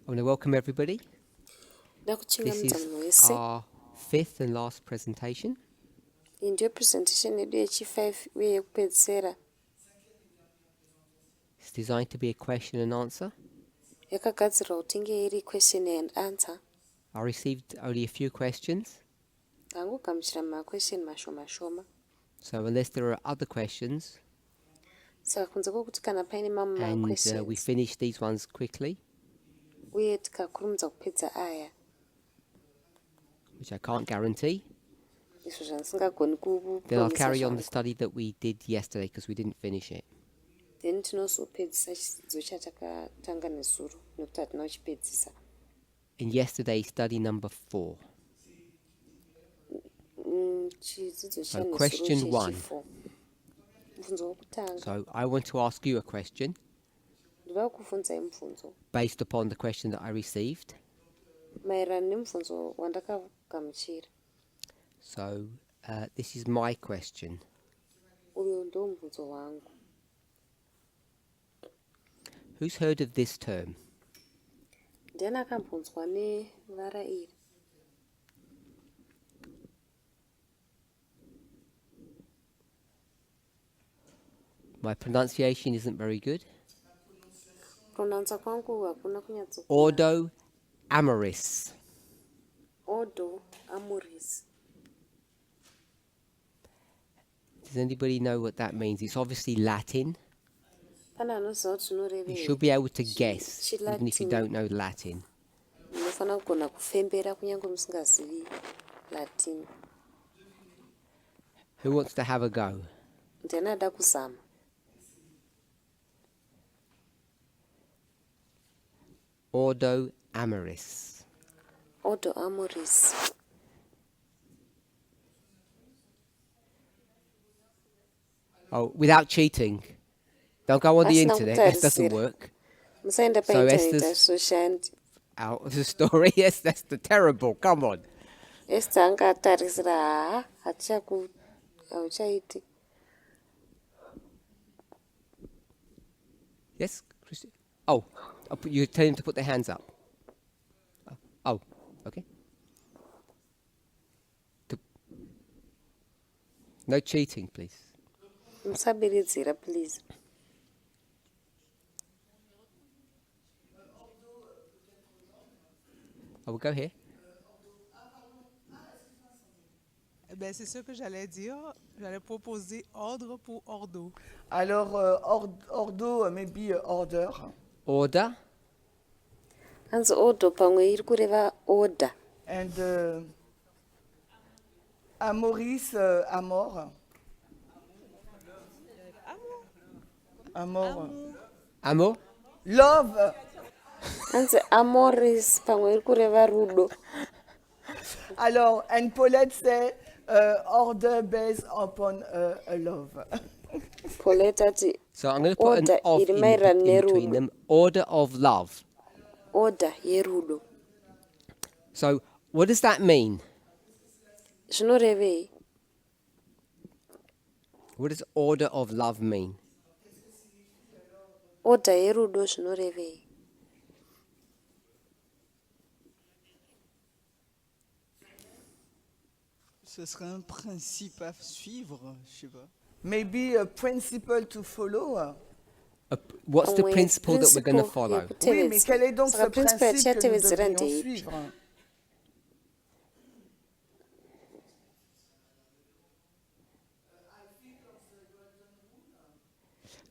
I want to welcome everybody. Ndakuchinga This is mudzamano wese. our fifth and last presentation. Iyi ndiyo presentation yedu yechi5 uye yekupedzisira. It's designed to be a question and answer. Yakagadzirwa kuti inge iri question and answer. I received only a few questions. Ndangogamuchira maquestion mashoma. So unless there are other questions, Saka kunze kwokuti kana paine mamwe and questions we finish these ones quickly, uye tikakurumidza kupedza aya, which I can't guarantee, izvo zvandisingagoni then I'll carry on kupromisa the study that we did yesterday because we didn't finish it. then tinozopedzisa chidzidzo chatakatanga nesuro nekuti hatina kuchipedzisa. In yesterday's study number 4. Chidzidzo So question 1. chechi4 mubvunzo wokutanga. So I want to ask you a question Ndiva kuvhunzai mubvunzo based upon the question that I received. maererano nemubvunzo wandakagamuchira. So this is my question. Uyo ndo mubvunzo wangu. Who's heard of this term? Ndiani akambonzwa nevara iri? My pronunciation isn't very good. Pronounsa kwangu hakuna kunyatso. Ordo amoris. Ordo amoris. Does anybody know what that means? It's obviously Latin. Pana anoziva kuti zvinorevei. You should be able to guess, even if you Chilatin. don't know Latin. Munofana kugona kufembera kunyange musingazivi Latin. Who wants to have a go? Ndiani ada kuzama? Ordo amoris. Ordo amoris. Oh, without cheating. Don't go on the Asina internet. That doesn't kutarisira. work. Musaenda So painternet Esther's- hazvizoshandi. Out of the story. Yes, that's the terrible. Come on. Esther anga atarisira hauchaiti. Yes, Christy? Oh, you tell him to put their hands up. Oh, okay. No cheating, please. Musabiridzira please. I will go here. Eh ben, c'est ça que j'allais dire. J'allais proposer ordre pour ordo. Alors, ordo, maybe order. Order. Hanzi ordo pamwe iri kureva order. And amoris, amor. Amor. Amor. Love. Hanzi amoris pamwe iri kureva rudo. Alors, and Paulette say order based upon a love. Paulette ati So I'm going to put an order of iri in maererano between nerudo. them. Order of love. Order yerudo. So what does that mean? Zvinorevei? What does order of love mean? Order yerudo zvinorevei? Ce serait un principe à suivre, je sais pas. Maybe a principle to follow. What's the Pamwe principle that we're going to principle follow? Oui, mais quel est donc Saka ce principe principe que nous yatiyatevedzera devrions ndeipi? suivre?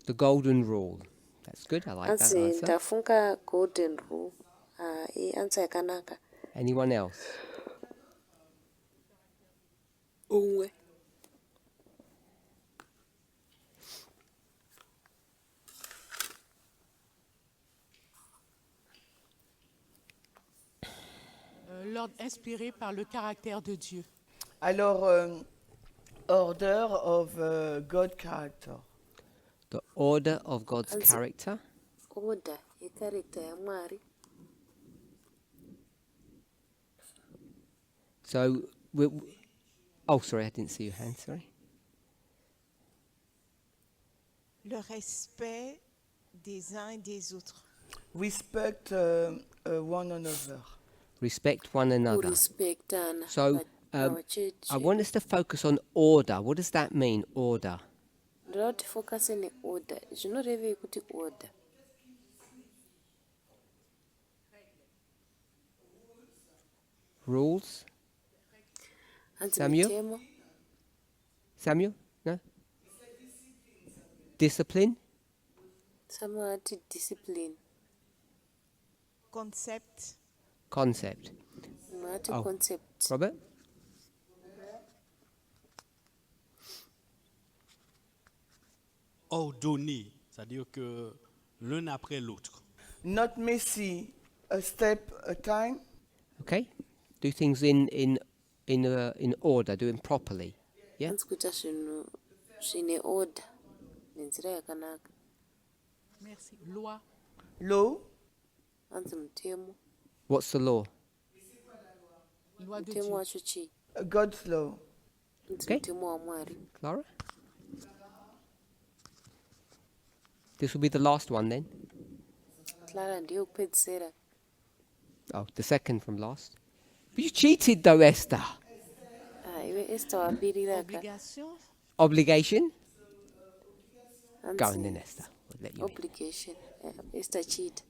The golden rule. That's good. I like that Hanzi answer. ndafunga golden rule. Answer yakanaka. Anyone else? Umwe. L'ordre inspiré par le caractère de Dieu. Alors, order of God character. The order of God's Answer. character. Order yekarekta yaMwari. So, oh, sorry, I didn't see your hand, sorry. Le respect des uns et des autres. Respect one another. Respect one another. Kurespectana So, pacheche. I want us to focus on order. What does that mean, order? Ndoda kuti focus neorder. Zvinorevei kuti order? Rules? Hanzi Samuel? mitemo. Samuel? No? Discipline? Samuel ati discipline. Concept. Concept. Mumwe ati Oh. concept. Robert? Ordonner, c'est-à-dire que l'un après l'autre. Not messy, a step a time. Okay? Do things in order, do them properly. Yeah? Hanzi kuita zvinhu zvine order nenzira yakanaka. Merci. Loi. Law, Hanzi mutemo. What's the law? Loi de Mutemo Dieu. wacho chii? God's law. Hanzi Okay. mutemo waMwari. Clara? This will be the last one then. Clara ndiyo kupedzisira. Oh, the second from last. But you cheated though, Esther. Iwe Esther wabirira ka. Obligation. Obligation? Go on Hanzi then, Esther. We'll let you in. obligation. Esther cheat.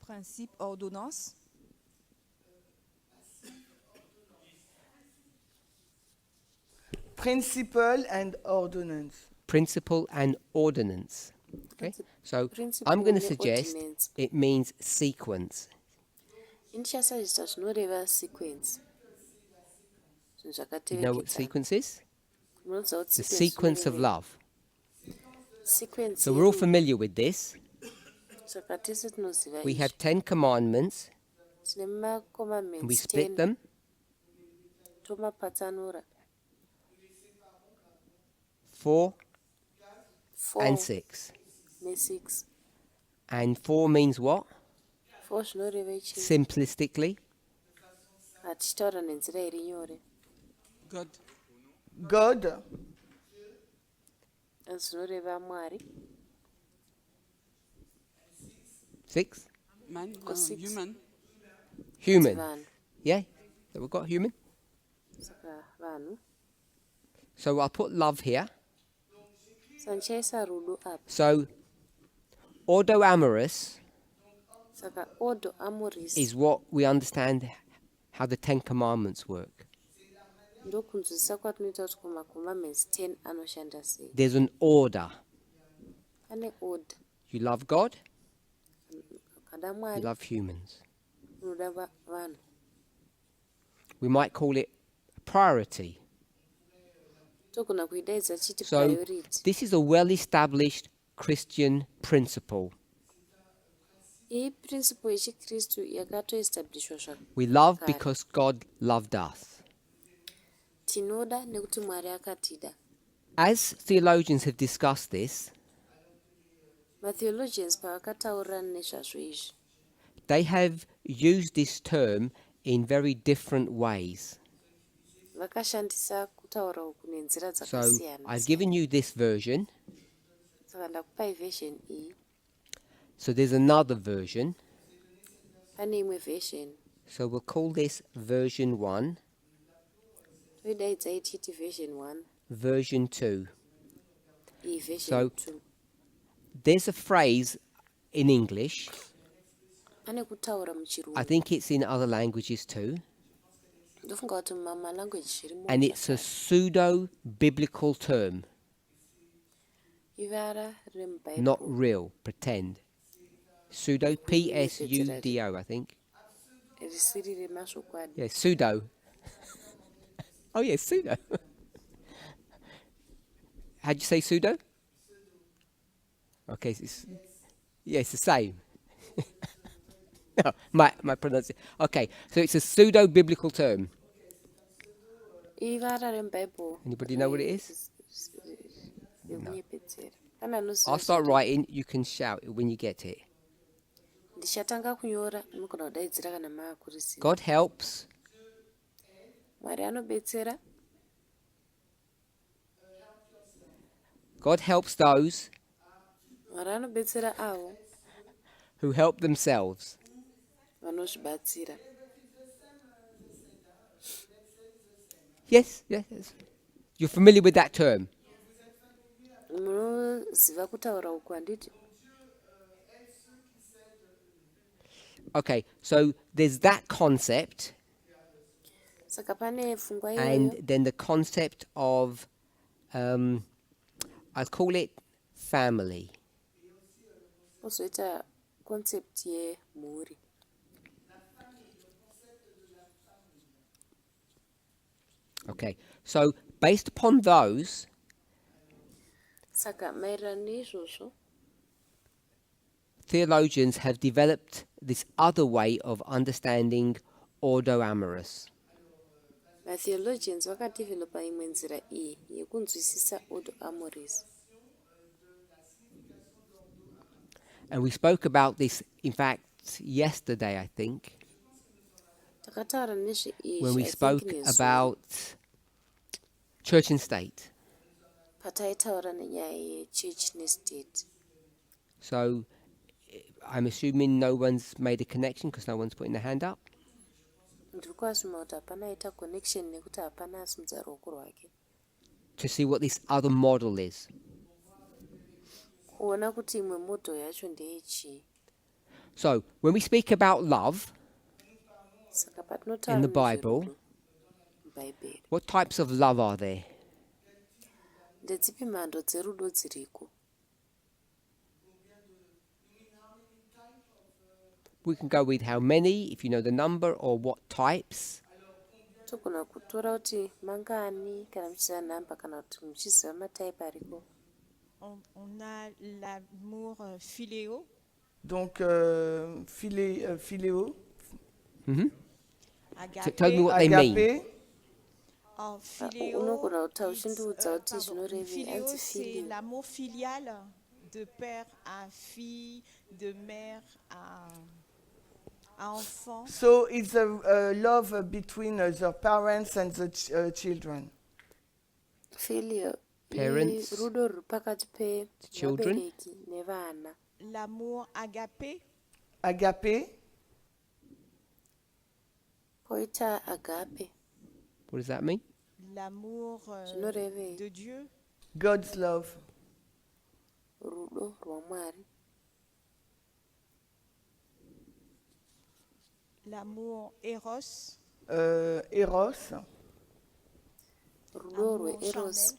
Principe, ordonnance. Principle and ordinance. Principle and ordinance. Okay? Hanzi So principle I'm going to ne suggest ordinance. it means sequence. Indichasazvisa zvinoreva sequence. Zvinhu You know what zvakaterekedzana. sequence is? Munoziva kuti The sequence sequence of zvinorevei? love. Sequence So we're all yedu. familiar with this. Saka tese tinoziva We izvi. have 10 commandments Tine and we macommandments split 10 them. tomapatsanura. 4 4 and 6. ne6. And 4 means what? 4 zvinorevei chii? Simplistically. Hatichitaura nenzira iri nyore. God. God, Zvinoreva Mwari. 6. Man, Six. human. Human. Vanhu. Yeah? So we've got human. Saka vanhu. So I'll put love here. Saka ndichaisa rudo apa. So ordo amorous Saka ordo amoris is what we understand how the 10 commandments work. ndokunzwisisa kwatinoita kuti kumacommandments 10 anoshanda sei. There's an order. Pane order. You love God, Kada you Mwari love humans. unoda vanhu. We might call it priority. Togona kuidaidza chiti So priority. this is a well-established Christian principle. Iyi principle yechikristu yakatoestablishwa We love zvakare. because God loved us. Tinoda nekuti Mwari akatida. As theologians have discussed this, Matheologians pavakataurirana nezvazvo izvi, they have used this term in very different ways. vakashandisa kutaura uku nenzira So dzakasiyana. I've given you this version. Saka ndakupai version iyi. So there's another version. Pane imwe version. So we'll call this version 1, Toidaidzai tichiti version 1. version 2. Iyi version So- 2. There's a phrase in English, Pane kutaura I muchirungu. think it's in other languages too, Ndofunga kuti mamalanguage zvirimo. and it's a pseudo-biblical term, Ivara remubhaibheri. not real, pretend. Pseudo, P-S-U-D-O, I think. Risiri remazvokwadi. Yeah, pseudo. Oh yeah, pseudo. How'd you say pseudo? Okay, it's the same. No, my pronunciation. Okay, so it's a pseudo-biblical term. Ivara remubhaibheri. Anybody know what it is? Yekunyepedzera. Pane anoziva I'll start zvacho. writing, you can shout it when you get it. Ndichatanga kunyora, munogona kudaidzira kana maakurisiva. God helps, Mwari anobetsera. God helps those Mwari anobetsera avo who help themselves. vanozvibatsira. Yes, yes, yes. You're familiar with that term. Munoziva kutaura uku handiti? Okay, so there's that concept, Saka pane pfungwa and iyoyo, then the concept of, I'll call it family. pozoita concept yemhuri. Okay, so based upon those, Saka maererano neizvozvo, theologians have developed this other way of understanding ordo amorous. vatheologians vakadevelopa imwe nzira iyi yekunzwisisa ordo amoris. And we spoke about this, in fact, yesterday, I think, Takataura nezveizvi, when we I think spoke nezuva, about church and state. pataitaura nenyaya yechurch nestate. So I'm assuming no one's made a connection because no one's putting their hand up. Ndiri kuasuma kuti hapana aita connection nekuti hapana asimudza ruoko rwake. To see what this other model is. Kuona kuti imwe model yacho ndeyechii. So when we speak about love Saka in patinotaura the Bible, nezverudo mubhaibheri, what types of love are there? ndedzipi mhando dzerudo dziriko? We can go with how many, if you know the number, or what types. Togona kutora kuti mangani kana muchiziva nhamba kana kuti muchiziva mataipi ariko. On a l'amour philéo, Donc, philéo, agapé. Tell me what they mean. agapé, En philéo, Unogona kuti uchindiudza kuti pardon, zvinorevei philéo, anzi c'est filio. l'amour filial de père à fille, de mère à enfant. so it's a love between the parents and the children. Filio Parents, rudo ruri pakati children. pevabereki nevana. L'amour agapé, Agapé, Poita agape, What does that mean? l'amour zvinorevei de Dieu, God's love. rudo rwaMwari. l'amour éros, Eros, Rudo amour rweeros,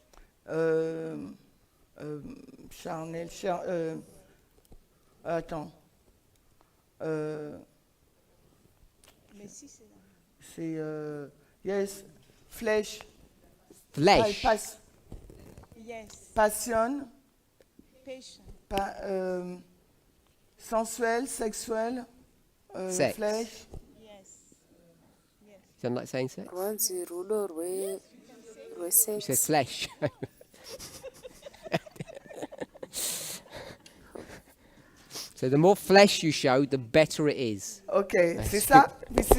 charnel. charnel, attends. Mais si c'est l'amour. C'est, yes, flesh, Flesh. Yes, passion, patient. sensuel, sexuel, Sex. Yes. flesh. Yes. You don't like saying sex? rwanzi rudo You said rwesex. flesh. So the more flesh you show, the better it is. Okay, That's c'est ça? This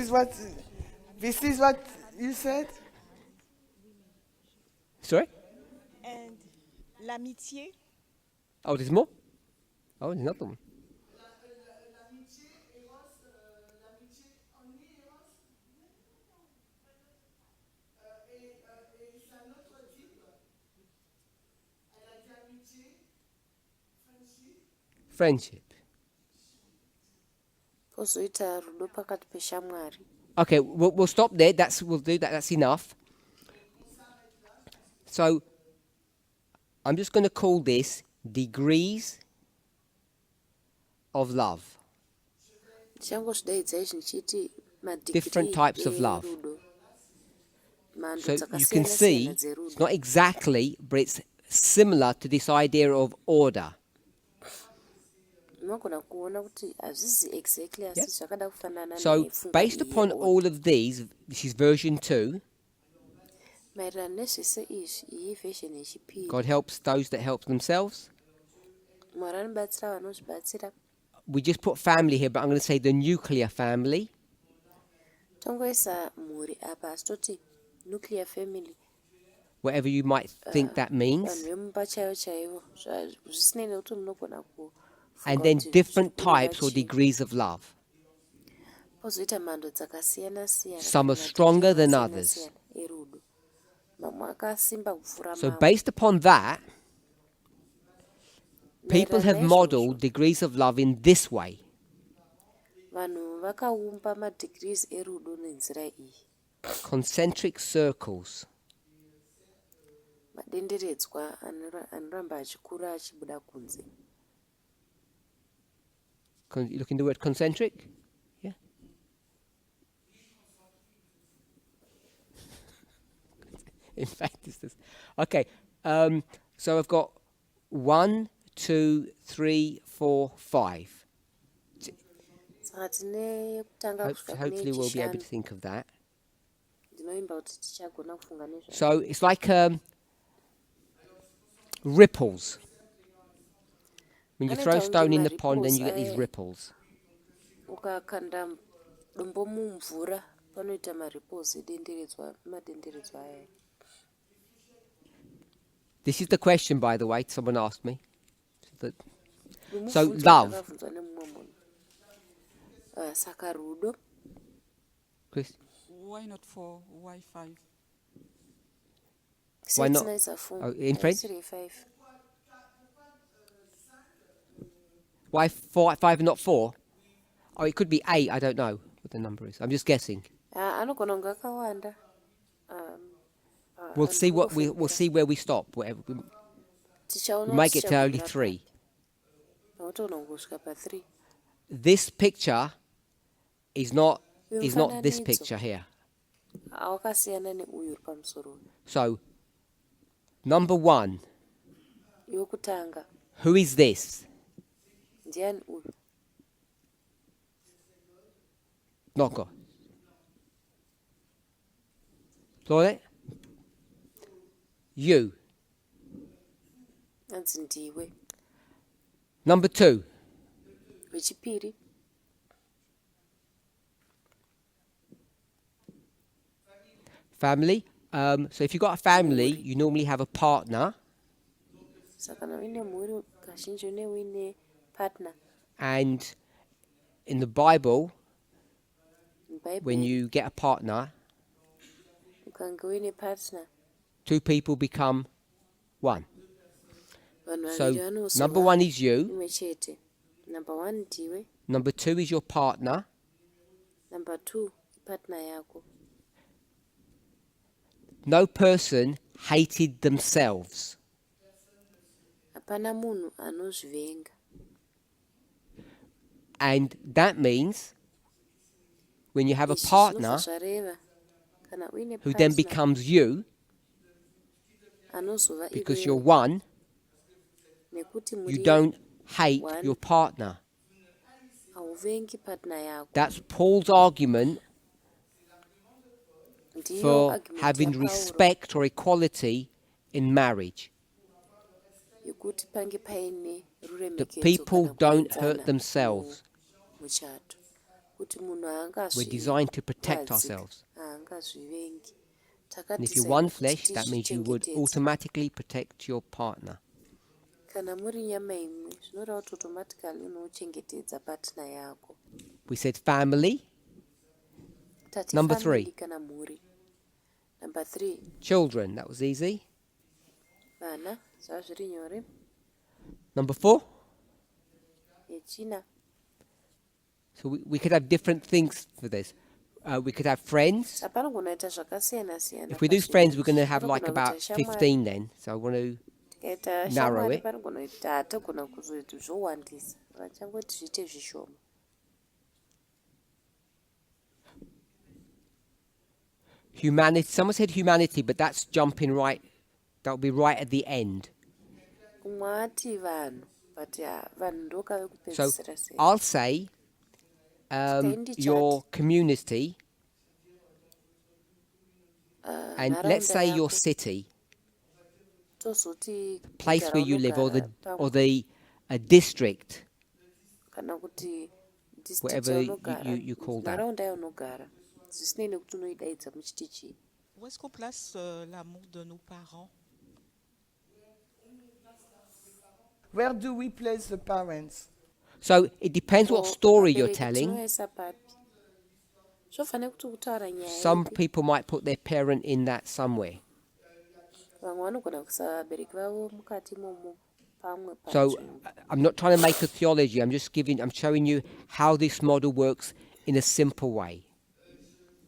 is what you said? Sorry? And l'amitié, Oh, there's more? Oh, there's another one. Friendship. Pozoita rudo pakati peshamwari. Okay, we'll stop there. We'll do that. That's enough. So I'm just going to call this degrees of love. Ndichangozvidaidza izvi ndichiti Different types of love. rudo. Mhando So you can dzakasiyana see siyana it's dzerudo. not exactly, but it's similar to this idea of order. Unogona kuona kuti hazvisi exactly asi Yeah. zvakada kufanana So nepfungwa based iyi upon yeorder. all of these, this is version 2. Maererano nezvese izvi iyi version yechipiri. God helps those that help themselves. Mwari anobatsira vanozvibatsira. We just put family here, but I'm going to say the nuclear family. Tongoisa mhuri apa asi toti nuclear family. whatever you might think that vanhu means, vemumba chaivo chaivo zvisinei nekuti munogona and kufunga then kuti different zvikureva types or chii. degrees of love. Pozoita mhando dzakasiyana siyana Some kana are madhigi stronger than akasiyana others. siyana erudo. Mamwe akasimba kupfuura So mamwe. based upon that, people Maererano have naizvozvo, modeled degrees of love in this way. vanhu vakaumba madhigrees erudo nenzira iyi. Concentric circles. Madenderedzwa anoramba achikura achibuda kunze. You look in the word concentric? Yeah. In fact, it's this. Okay. So I've got 1, 2, 3, 4, 5. Saka tine yekutanga kusvika kune Hopefully we'll be able to yechishanu. think of that. Ndinoimba kuti tichagona kufunga nezvayo. So it's like ripples. When you throw a stone in the pond, then you get these ripples. Ukakanda dombo mumvura panoita maripples edenderedzwa madenderedzwa aya. This is the question, by the way, someone asked me. So Mubvunzo love. wakabvunzwa nemumwe munhu. Saka rudo. Chris? Why not 4? Why 5? Why not? Setinaisa 4. Oh, in French? 5. Why 4, 5 and not 4? Oh, it could be 8. I don't know what the number is. I'm just guessing. Anogona kunge akawanda. We'll see we'll see where we stop. Whatever we might get to only 3. Unogona kungosvika pa3. This picture is not this picture here. Awakasiyana neuyu uri pamusoro. So number 1, Yokutanga. who is this? Ndiani uyu? Not God. Got it? You. Anzi ndiwe. Number 2. Wechipiri. Family. So if you've got a family, you normally have a partner, Saka kana uine mhuri kazhinji une uine partner. and in the Bible, when Mubhaibheri you get a partner, ukange uine partner. 2 people become 1. Vanhu vaviri So vanosova number 1 is you, imwe chete. Number 1 ndiwe. number 2 is your partner, Number 2 partner yako. no person hated themselves. Hapana munhu anozvivenga. And that means when you have a Izvi partner zvinobva zvareva kana uine who then partner becomes you, anozova because you're iwewe, one, nekuti you muri don't hate one. your partner. hauvengi partner yako. That's Paul's argument Ndiyo for argument having yaPauro respect or equality in marriage. yekuti pange paine That ruremekedzo people kana don't kuenzana hurt themselves. muchato. Kuti munhu We're designed to protect ourselves. haangazvivengi. And if you're one flesh, that means you would automatically protect your partner. Kana muri nyama imwe zvinoreva kuti automatically unochengetedza partner yako. We said family. Tati Number family 3. kana mhuri. Number 3 Children, that was easy. vana zvava zviri nyore. Number 4. Yechina So we could have different things for this. We could have friends. panogona kuita zvakasiyana siyana. If we do friends, we're going to have Panogona like kuita about shamwari. 15 then. So I want to Tikaita narrow shamwari it. panogona kuita hatogona kuzoita zvowandisa. Vachangoti zviite zvishoma. humanity. Someone said humanity, but that's jumping right. That'll be right at the end. Umwe ati vanhu, but vanhu ndokave So kupedzisira sei. I'll say your community, and let's say your city, Tozoti place guta where you live, or raunogara, the a district, kana kuti district whatever yaunogara, you call that. nharaunda yaunogara. Zvisinei nekuti unoidaidza muchiti chii. Où est-ce qu'on place l'amour de nos parents? Where do we place the parents? So it depends what story you're telling. tinoisa papi zvofanira kuti kutaura nyaya Some ipi people might put their parent in that somewhere. vamwe vanogona kuisa vabereki vavo mukati momo pamwe So panzvimbo I'm not trying to make a theology. I'm showing you how this model works in a simple way.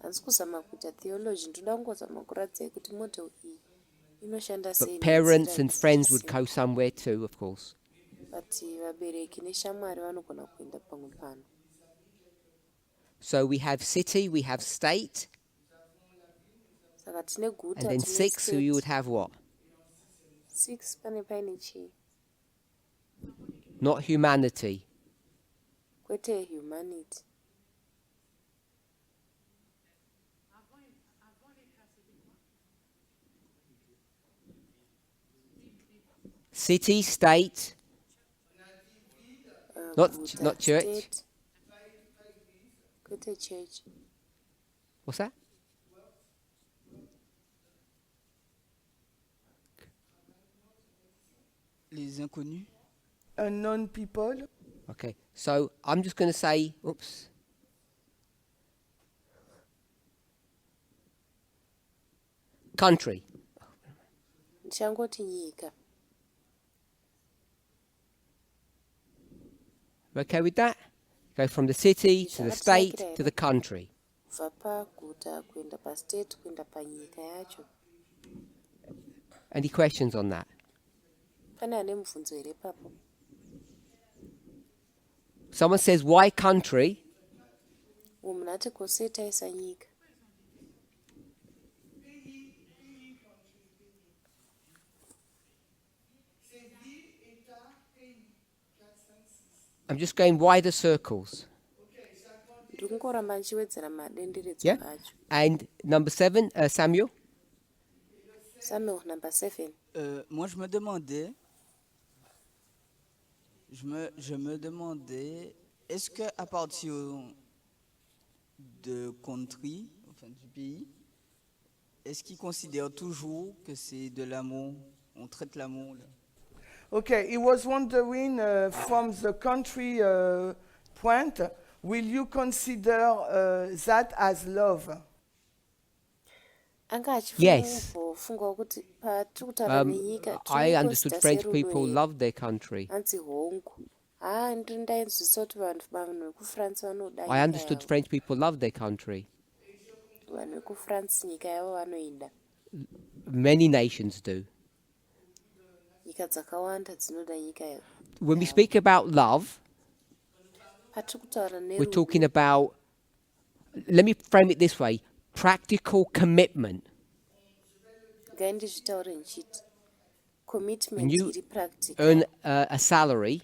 handisi kuzama kuita theology ndoda kungozama kuradzai kuti model iyi inoshanda sei But parents nenzira and friends would dzisisei. go somewhere too, of course. but vabereki neshamwari vanogona kuenda pamwe pano. So we have city, we have state, Saka tine guta and then tine 6, so you would state. have what? 6 pane paine chii Not humanity. kwete humanity. City, state, Guta, not church. state, kwete church. What's that? Les inconnus. Unknown people. Okay, so I'm just going to say, oops. Country. Ndichangoti nyika. Okay with that? Go from the city to the state to the country. Kubva paguta kuenda pastate kuenda panyika yacho. Any questions on that? Pane ane mubvunzo here papo? Someone says, why country? Umwe munhu ati kose taisa nyika. I'm just going wider circles. Ndiri kungoramba ndichiwedzera madenderedzwa Yeah? acho. And number 7, Samuel? Samuel number 7. Moi, je me demandais, je me demandais, est-ce que à partir de country, enfin du pays, est-ce qu'ils considèrent toujours que c'est de l'amour, on traite l'amour là? Okay, he was wondering from the country point, will you consider that as love? Anga Yes. achifunga kuti patiri kutaura nenyika I understood French people love their country. hanzi hongu. Ndiri ndainzwisisa kuti vanhu vekufrance vanoda I nyika understood yavo. French people love their country. Vanhu vekufrance nyika yavo vanoida. Many nations do. Nyika dzakawanda dzinoda nyika yavo. When we speak about love, Patiri kutaura we're talking nerudo. about, let me frame it this way, practical commitment. Ngai ndizvitaure ndichiti When commitment you iri practical. earn a salary,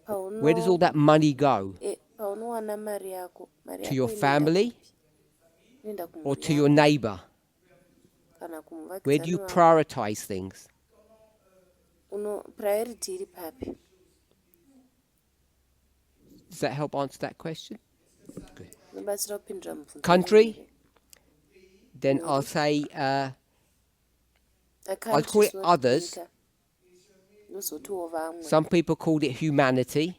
where does all that money go? Paunowana mari yako, mari To yako your inoenda family kupi? Inoenda or to kumhuri your yako, neighbor? kana Where do you kumuvakidzani wako. prioritize things? Priority iri papi? Does that help answer that question? Inobatsira kupindura mubvunzo Country? uyu. Then I'll say, A I'll country call it is not others. nyika. Nozotiwo vamwe. Some people called it humanity.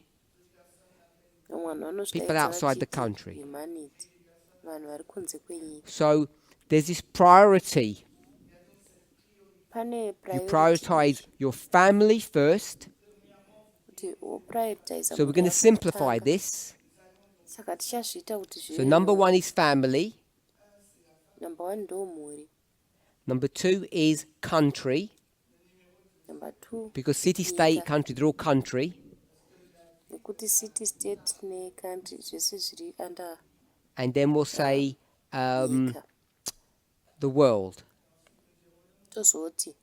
Vamwe vanhu vanozvidaidza People outside the vachiti country. humanity. Vanhu vari kunze kwenyika. So there's this priority. Pane You priority prioritize your family first. kuti woprioritize So we're going to simplify this. Saka tichazviita kuti So zvive number nyore. 1 is family. Number 1 ndo mhuri. Number 2 is country. Number 2 Because city, state, Nyika. country, they're all country. nekuti city state necountry zvese zviri under And then we'll say nyika. the world. Tozoti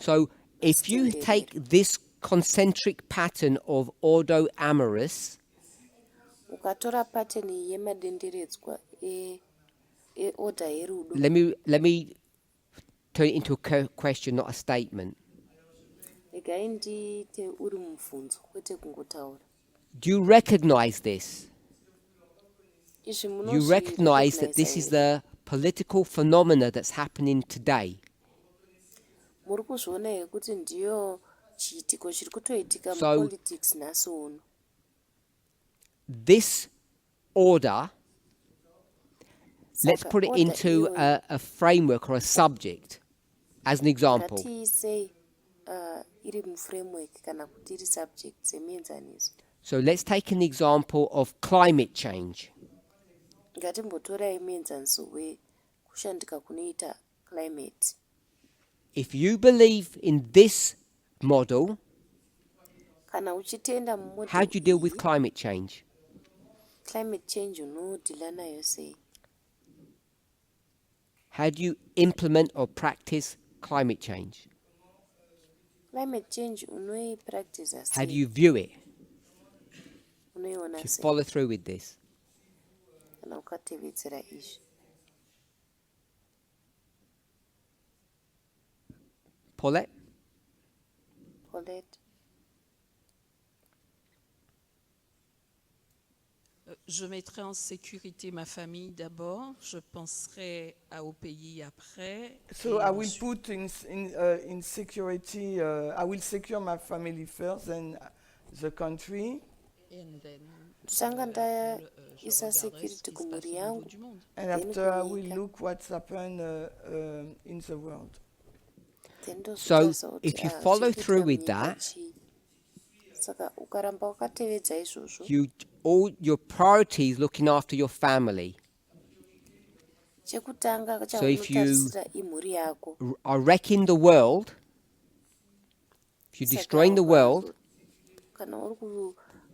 So if you Extended. take this concentric pattern of ordo amorous, ukatora pattern yemadenderedzwa eorder yerudo. let me turn it into a question, not a statement. Regai ndiite uri mubvunzo kwete kungotaura. Do you recognize this? Izvi You recognize that this is munozvirecognize the political phenomena that's happening today. Muri kuzviona here kuti ndiyo chiitiko chiri kutoitika So- mupolitics nhasi uno. This order, let's Saka put it order into iyoyo a framework or a subject as an example. ngatiisei iri muframework kana kuti iri subject semuenzaniso. So let's take an example of climate change. Ngatimbotorai muenzaniso wekushandika kunoita climate. If you believe in this model, Kana uchitenda how do you deal with mumodel climate change? climate change unodhila nayo sei? How do you implement or practice climate change? Climate change unoipractice How do sei? you view it? Unoiona To sei follow through with this? kana ukatevedzera izvi? Paulette? Paulette? Je mettrai en sécurité ma famille d'abord, je penserai au pays après. So et I will ensuite- put in security, I will secure my family first and the country, and then, Ndotanga après, je ndaisa regarderai ce security qui se passe kumhuri au niveau yangu. du monde. and Then after I will kunyika. look what's happened in the world. Then So, ndozotarisa kuti, if you ah, follow chiri through kuitika with munyika that, chii. Saka ukaramba wakatevedza izvozvo, all your priorities looking after your family. chekutanga So if you- chaunotarisira imhuri yako. Are wrecking the world, if you're Saka destroying the world, kana uri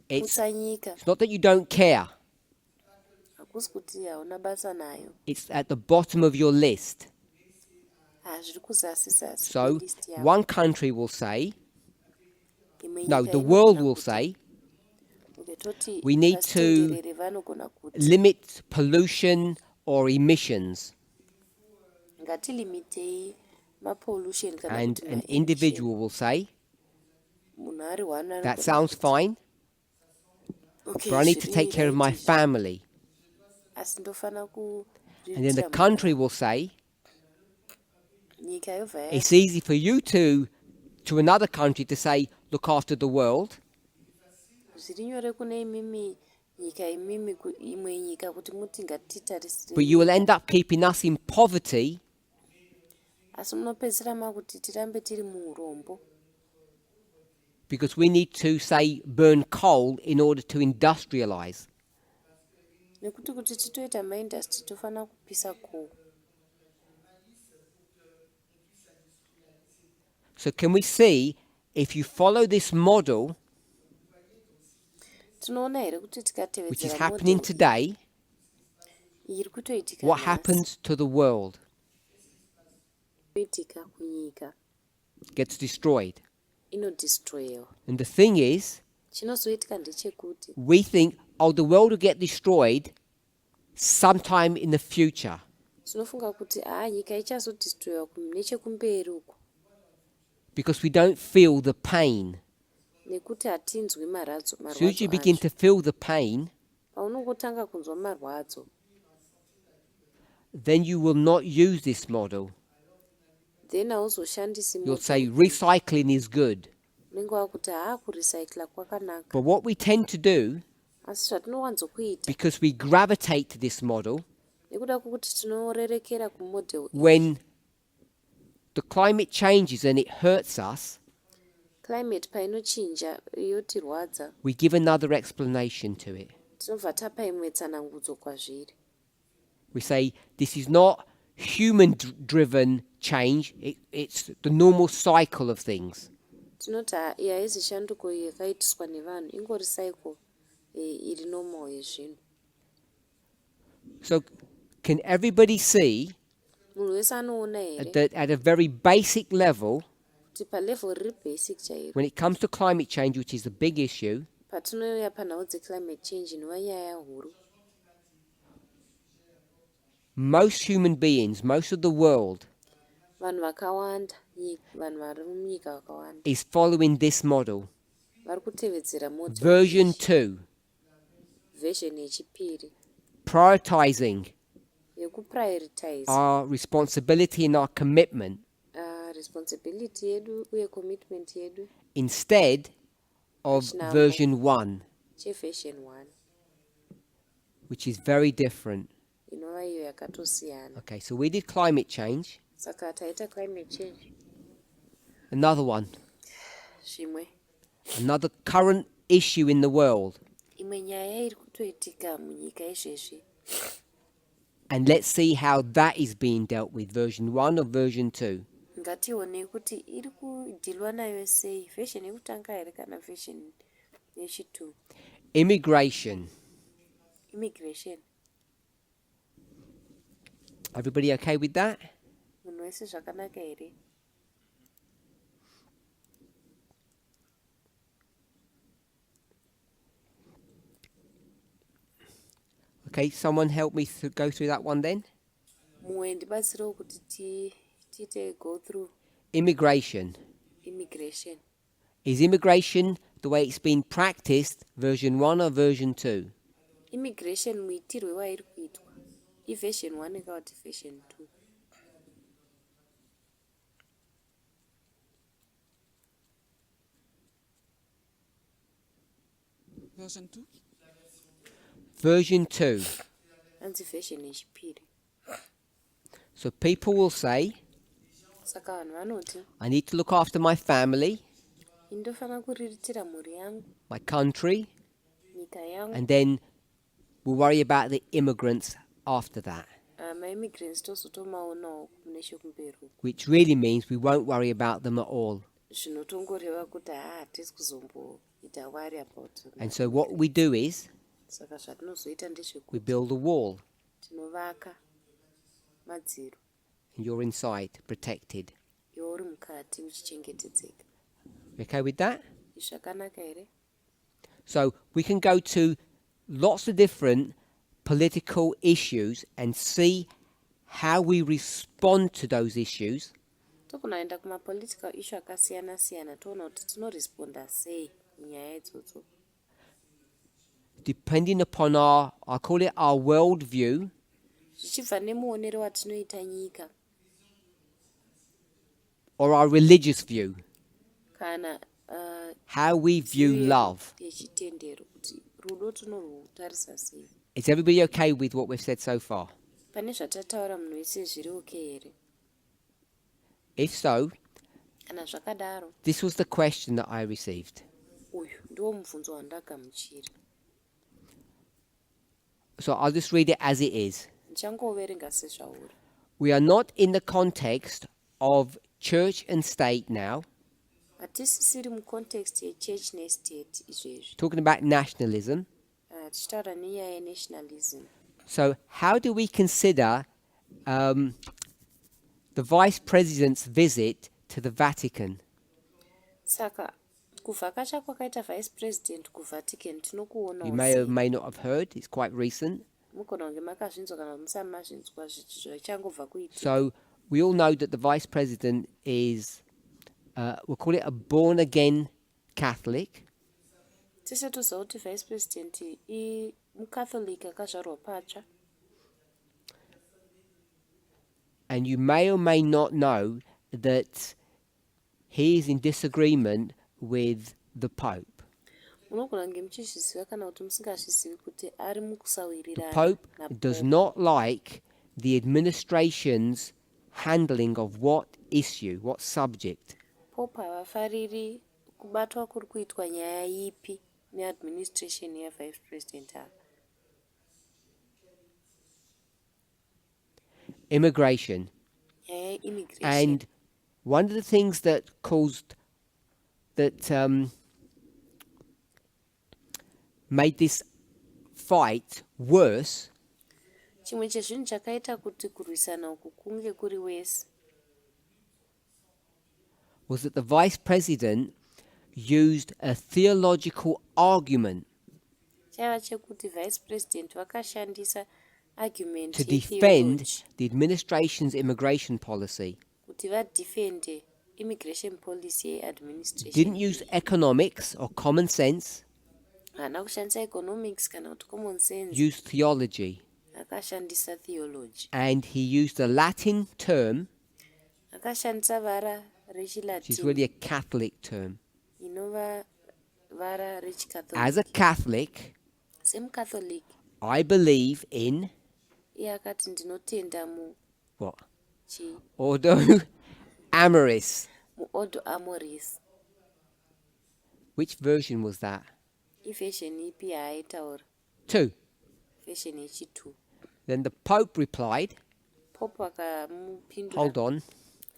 it's, kuputsa nyika, it's not that you don't care, hakusi kuti hauna basa nayo. it's at the bottom of your list. Zviri kuzasi-zasi So kwelist yako. one country will say, Imwe no, nyika the inogona world will kuti- say, Okay, toti we need pasi to tenderere vanogona kuti limit pollution or emissions. ngatilimitei mapollution kana And kuti an ma-emission. individual will say, Munhu ari one that anogona sounds kuti, fine, okay, but I need to zviri take care of my right izvi, family. asi ndofana And then the kuriritira country mhuri will say, nyika yobva it's easy for you to another country to say, look after the world, zviri nyore kune imimi nyika imimi imwe nyika kuti muti ngatitarisire, but you will end up keeping us in poverty asi munopedzisira makuti tirambe tiri muurombo because we need to, say, burn coal in order to industrialize. nekuti kuti titoita maindastry tofana kupisa coal. So can we see, if you follow this model, Tinoona here kuti which is tikatevedzera happening model today, iyi iri kutoitika what nhasi, happens to the world? kuitika kunyika Gets destroyed. inodestroyewa. And the thing is, Chinozoitika ndechekuti we think, oh, the world will get destroyed sometime in the future. tinofunga kuti nyika ichazodestroyewa nechekumberi uko, Because we don't feel the pain. nekuti hatinzwi As soon as you begin marwadzo to feel the pain, paunongotanga kunzwa marwadzo, then you will not use this model. then hauzoshandisi You'll say recycling is good. unenge wakuti kurecycla kwakanaka. But what we tend to do, Asi zvatinowanzokuita because we gravitate to this model, nekuda kwokuti tinorerekera kumodel iyi. when the climate changes and it hurts us, Climate painochinja yotirwadza, we give another explanation to it. tinobva tapa imwe tsanangudzo kwazviri. We say this is not human-driven change, it's the normal cycle of things. Tinoti iyi haizi shanduko yakaitiswa nevanhu, ingori cycle iri normal yezvinhu. So can everybody see Munhu wese anoona here that at a very basic level, kuti palevel riri basic chairo, when it comes to climate change, which is a big issue, patinoya panhau dzeclimate change inova nyaya huru, most human beings, most of the world, vanhu vakawanda, vanhu vari munyika vakawanda is following this model. vari kutevedzera model Version iyi, 2, version yechipiri prioritizing kuprioritize our responsibility and our commitment responsibility yedu uye commitment yedu instead of Pachinamo. version 1, cheversion 1 which is very different. inova iyo yakatosiyana. Okay, so we did climate change. Saka taita climate change. Another one, Zvimwe another current issue in the world. imwe nyaya iri kutoitika munyika izvezvi, And let's see how that is being dealt with, version 1 or version 2. ngatione kuti iri kudhilwa nayo sei, version yekutanga here kana version yechi2. Immigration. Immigration, Everybody okay with that? munhu wese zvakanaka here? Okay, someone help me go through that one then. Mumwe ndibatsirewo kuti tiite go through Immigration. immigration. Is immigration the way it's been practiced, version 1 or version 2? Immigration muitirwe wairi kuitwa iversion 1 kana kuti version 2. Version 2. Version 2. Anzi version yechipiri. So people will say, Saka vanhu vanoti I need to look after my family, indofanira kuriritira mhuri yangu, my country, nyika yangu, and then we'll worry about the immigrants after that, maimmigrants tozotomaonawo mune chekumberi, which really means we won't worry about them at all. zvinotongoreva kuti hatisi kuzomboita worry about them. And so what we do is Saka zvatinozoita we ndezvekuti build a wall, tinovaka madziro, and you're inside, protected. iwe uri mukati uchichengetedzeka. You okay with that? Zvakanaka here? So we can go to lots of different political issues and see how we respond to those issues tokunaenda kumapolitical issue akasiyana siyana toona kuti tinoresponda sei munyaya idzodzo depending upon our, I call it our world view, zvichibva nemuonero watinoita nyika or our religious view, kana how we view love. yechitendero kuti rudo tinorwutarisa sei. Is everybody okay with what we've said so far? Pane zvatataura munhu wese zviri okay here? If so, Kana zvakadaro, this was the question that I received. uyu ndiwo mubvunzo wandagamuchira. So I'll just read it as it is. Ndichangoverenga sezvauri. We are not in the context of church and state now, Hatisisiri mucontext yechurch nestate izvezvi. talking about nationalism. Tichitaura nenyaya yenationalism. So how do we consider the Vice President's visit to the Vatican? Saka kuvhakacha kwakaita vice president kuVatican tinokuona You may or may not have heard, it's quite recent. mugona kunge makazvinzwa kana kuti musati mazvinzwa zvichangobva kuitika. So we all know that the Vice President is, we'll call it a born-again Catholic. Tese toziva kuti vice president mucatholic akazvarwa patsva. And you may or may not know that he is in disagreement with the Pope. Munogona kunge muchizviziva kana kuti musingazvizivi kuti ari The mukusawirirana Pope does naPope. not like the administration's handling of what issue, what subject. Pope havafariri kubatwa kuri kuitwa nyaya ipi neadministration yavice president ava. Immigration. Nyaya yeimmigration. And one of the things that made this fight worse Chimwe chezvinhu chakaita kuti kurwisana uku kunge kuri wese was that the Vice President used a theological argument chaiva chekuti vice president vakashandisa argument to defend yetheology the administration's immigration policy. kuti vadefende immigration policy Didn't yeadministration. use economics or common sense, Hana kushandisa economics kana kuti common sense, use theology. akashandisa theology, and he used a Latin term, akashandisa vara which is rechilatini really a Catholic term. inova vara As a rechikatholiki. Catholic, Semucatholic I believe in iye akati ndinotenda what? muchi Ordo Amoris. muordo amoris. Which version was that? Ifashoni ipi yaaitaura? 2. Fashoni yechi2. Then the Pope replied, Pope akamupindura hold on,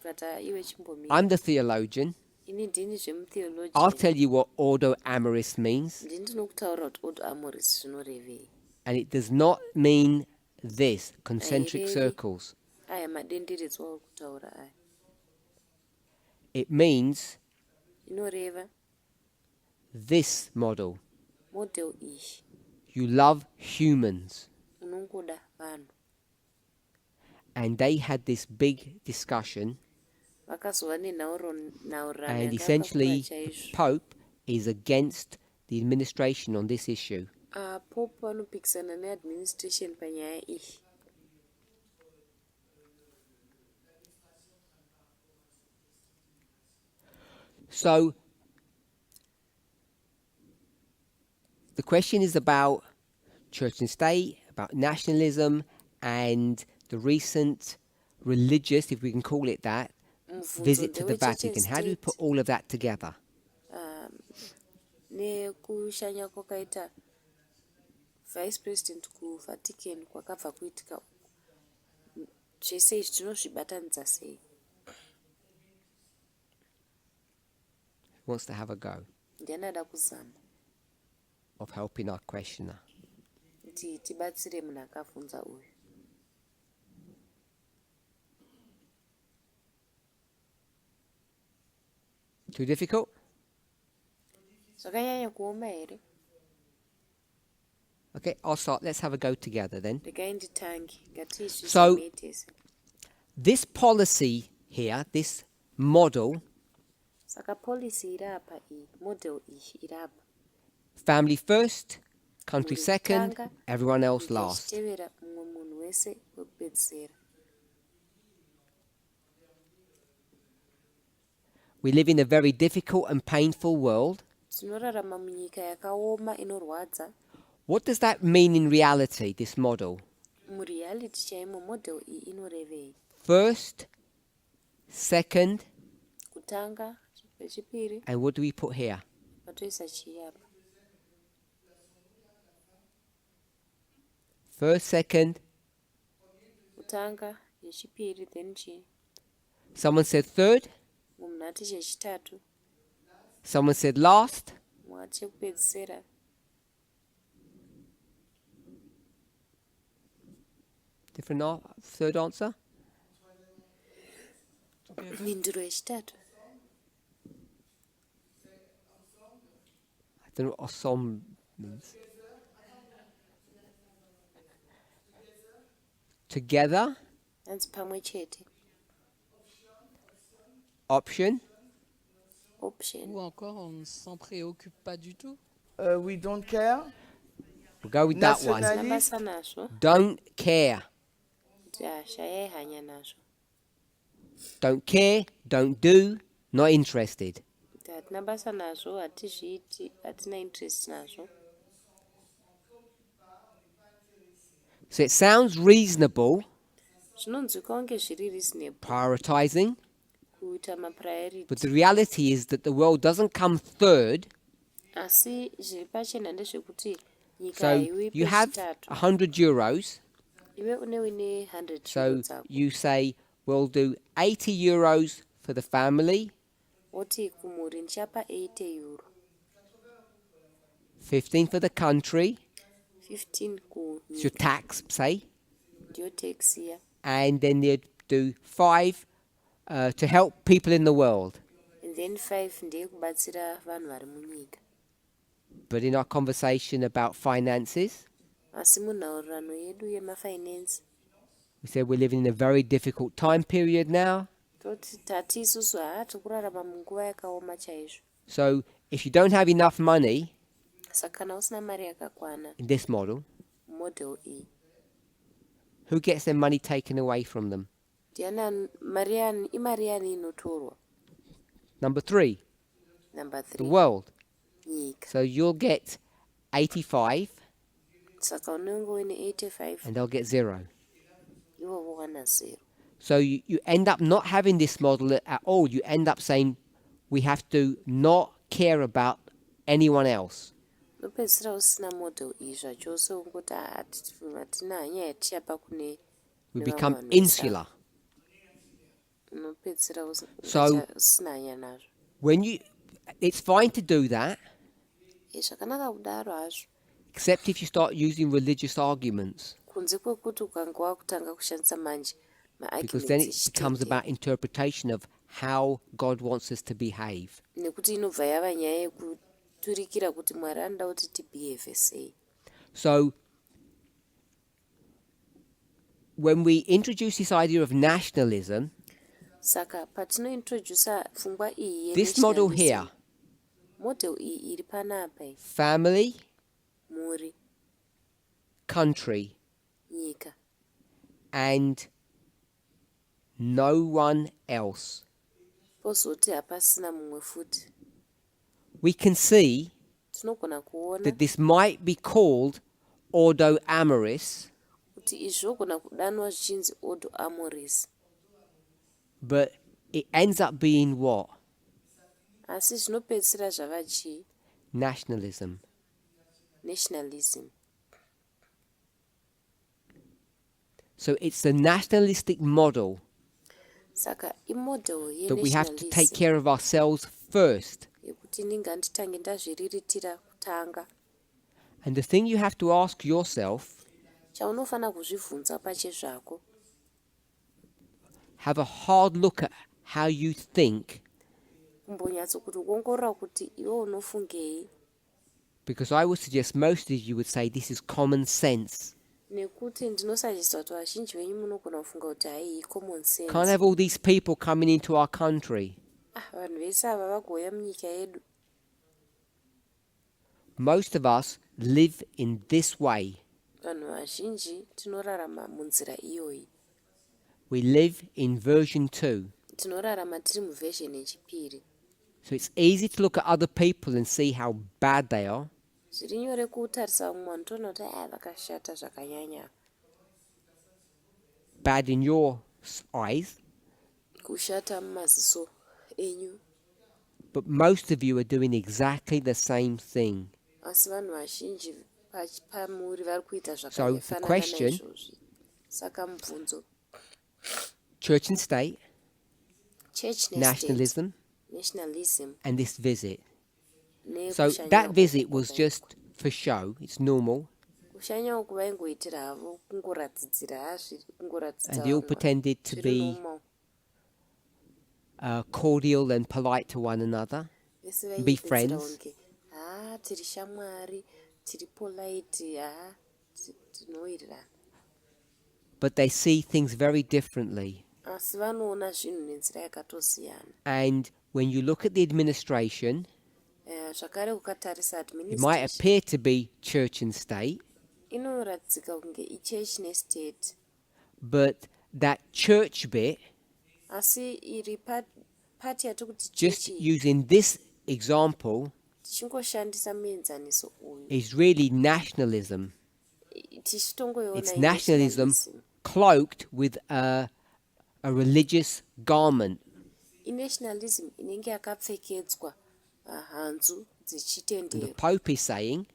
kati iwe chimbomira, I'm the theologian. ini ndini I'll zvemutheologian, tell you what Ordo Amoris means. ndini ndinokutaura kuti ordo amoris zvinorevei. And it does not mean this, concentric Airevi. circles. Aya madenderedzwa uri kutaura aya It means inoreva this model. model iyi You love humans. unongoda vanhu. And they had this big discussion, Vakazova nenhaurirano and yakakura essentially the chaizvo. Pope is against the administration on this issue. Pope vanopikisana neadministration panyaya iyi. So the question is about church and state, about nationalism, and the recent religious, if we can call it that, visit to the Vatican. How do we put all of that together? Nekushanya kwakaita vice president kuVatican kwakabva kuitika, zvese izvi tinozvibatanidza sei? Who wants to have a go Ndiani ada kuzama of helping our questioner? kuti tibatsire munhu akabvunza uyu. Too difficult? Zvakanyanya kuoma here? Okay, I'll start. Let's have a go together then. Regai nditange, So- ngatiizvisametese. This policy here, this model, Saka policy iri apa iyi, model iyi iri apa. family first, country Mhuri second, kutanga, everyone else nyika last. ichitevera mumwe munhu wese wekupedzisira. We live in a very difficult and painful world. Tinorarama munyika yakaoma inorwadza. What does that mean in reality, this model? Mureality chaimo model iyi inorevei? First, second, Kutanga, chipiri, and what do we put here? patoisa chii apa? First, second. Kutanga, yechipiri, then chii? Someone said third. Munhu ati chechitatu, Someone said last. mumwe ati chekupedzisira. Different third answer. Mhinduro yechitatu. I don't know what ensemble means. Together. Anzi pamwe chete. Option. Option. Ou encore on ne s'en préoccupe pas du tout. We don't care. We'll go with that one. Nationalist. Nabasa nazvo, Don't care. kuti hashayai hanya nazvo. Don't care. Don't do. Not interested. Kuti hatina basa nazvo, hatizviiti, hatina interest nazvo. So it sounds reasonable, Zvinonzwika kunge zviri reasonable prioritizing, kuita mapriority. but the reality is that the world doesn't come third. Asi zviri pachena ndezvekuti nyika So haiwi you have pechitatu. 100 euros. Iwe une 100 So euro dzako. you say, we'll do 80 euros for the family, Woti kumhuri ndichapa 80 euro, 15 for the country, 15 it's your kunyika, tax, say, ndiyo tax iya. and then you'd do 5 to help people in the world. And then 5 ndeyekubatsira vanhu vari munyika. But in our conversation about finances, Asi munhaurirano yedu yemafinance, we said we're living in a very difficult time period now. toti tati isusu tiri kurarama munguva yakaoma chaizvo. So if you don't have enough money Saka kana usina mari yakakwana, in this model, model iyi Who gets their money taken away from them? imari yani inotorwa. Number 3, Number the 3, world. nyika. So you'll get 85 Saka unenge uine 85, and they'll get 0. ivo vowana 0. So you end up not having this model at all. You end up saying we have to not care about anyone else. Unopedzisira usina model iyi zvachose, ungoti hatina hanya yatichapa kune We nevamwe become vanhu insular. unopedzisira So- usina hanya nazvo. It's fine to do that, Zvakanaka kudaro hazvo, except if you start using religious arguments, kunze kwekuti ukanga wakutanga kushandisa manje because then maarguments it becomes echitete, about interpretation of how God wants us to behave. nekuti inobva yava nyaya yekuturikira kuti Mwari anoda kuti tibehave sei. So when we introduce this idea of nationalism, Saka patinointrodusa pfungwa iyi this model yenationalism, here, model iyi iri panapa iyi, family, mhuri, country, nyika, and no one else, pozoti hapasina mumwe futi, we can see tinogona kuona that this might be called ordo amoris, kuti izvi zvogona kudanwa zvichinzi ordo amoris, but it ends up being what? asi zvinopedzisira zvava chii? Nationalism. Nationalism. So it's the nationalistic model Saka imodel that we have to take yenationalism care of ourselves first. yekuti ndinga nditange ndazviriritira kutanga. And the thing you have to ask yourself, Chaunofana kuzvibvunza pachezvako, have a hard look at how you think, kumbonyatso kuti kuongorora kuti iwe unofungei, because I would suggest most of you would say this is common sense. nekuti ndinosazhisa kuti vazhinji venyu munogona kufunga kuti hai common sense. Can't have all these people coming into our country. Vanhu vese ava vagouya munyika yedu. Most of us live in this way. Vanhu vazhinji tinorarama munzira iyoyi. We live in version 2. Tinorarama tiri muvhesheni yechipiri. So it's easy to look at other people and see how bad they are. Zviri nyore kutarisa mumwe vanhu toona kuti vakashata zvakanyanya. Bad in your eyes. Kushata mumaziso enyu. But most of you are doing exactly the same thing. Asi vanhu vazhinji pamuri vari kuita So the zvakafanana question- naizvozvi. Saka mubvunzo, Church and state, church nestate, nationalism, nationalism, and this visit. So nekushanya that uku visit was kudai. just for show. It's normal. Kushanya uku vaingoitira havo kungoratidzira hazviri kungoratidza And they all vanhu pretended to zviri be normal. cordial and polite to one another. Vese be vaipedzera friends. kunge tiri shamwari, tiri polite, tinowirirana. But they see things very differently. Asi vanoona zvinhu nenzira yakatosiyana. And when you look at the administration, Zvakare ukatarisa it might administration appear to be church and state, inoratidzika kunge ichurch nestate, but that church bit, asi iri pati yatiri kuti just church using this example, tichingoshandisa muenzaniso uyu is really nationalism. tichitongoiona It's nationalism cloaked with a religious garment. inationalism inenge yakapfekedzwa hanzu And the dzechitendero. Pope is saying,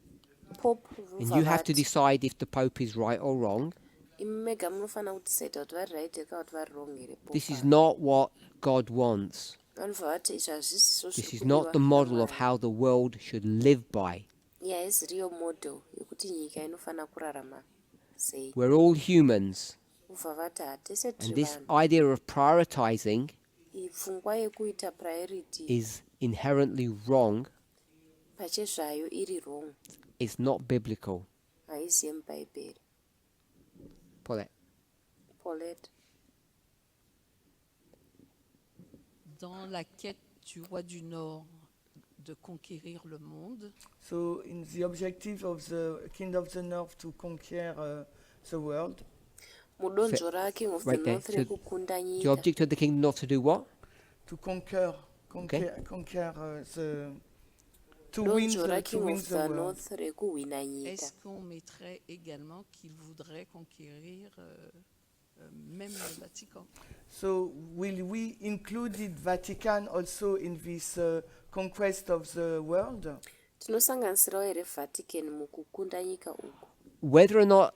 Pope and you have to vavati decide if the Pope is right or wrong. imi mega munofanira kudisaida kuti vari right here kana kuti vari wrong here. This is not what God wants. vanobva vati izvi hazvisizo This is not the model of how the world should live by. iyi haisi riyo model yekuti nyika inofanira kurarama sei. We're all humans. Vobva vati hatese And tiri this vanhu. idea of prioritizing Iyi pfungwa yekuita priority is inherently wrong. pachezvayo iri wrong, It's not biblical. haisi yemubhaibheri. Paulette. Paulette. Dans la quête du roi du Nord de conquérir le monde, So, in the objective of the King of the North to conquer the world, mudonzvo rake of the right there. north So rekukunda the nyika. object of the kingdom north to do what? To conquer, to win Donzvo the, rake to win of the the world. north rekuhwina nyika. Est-ce qu'on mettrait également qu'il voudrait conquérir même le Vatican? So will we include the Vatican also in this conquest of the world? Tinosanganisirawo here Vatican mukukunda nyika uku. Whether or not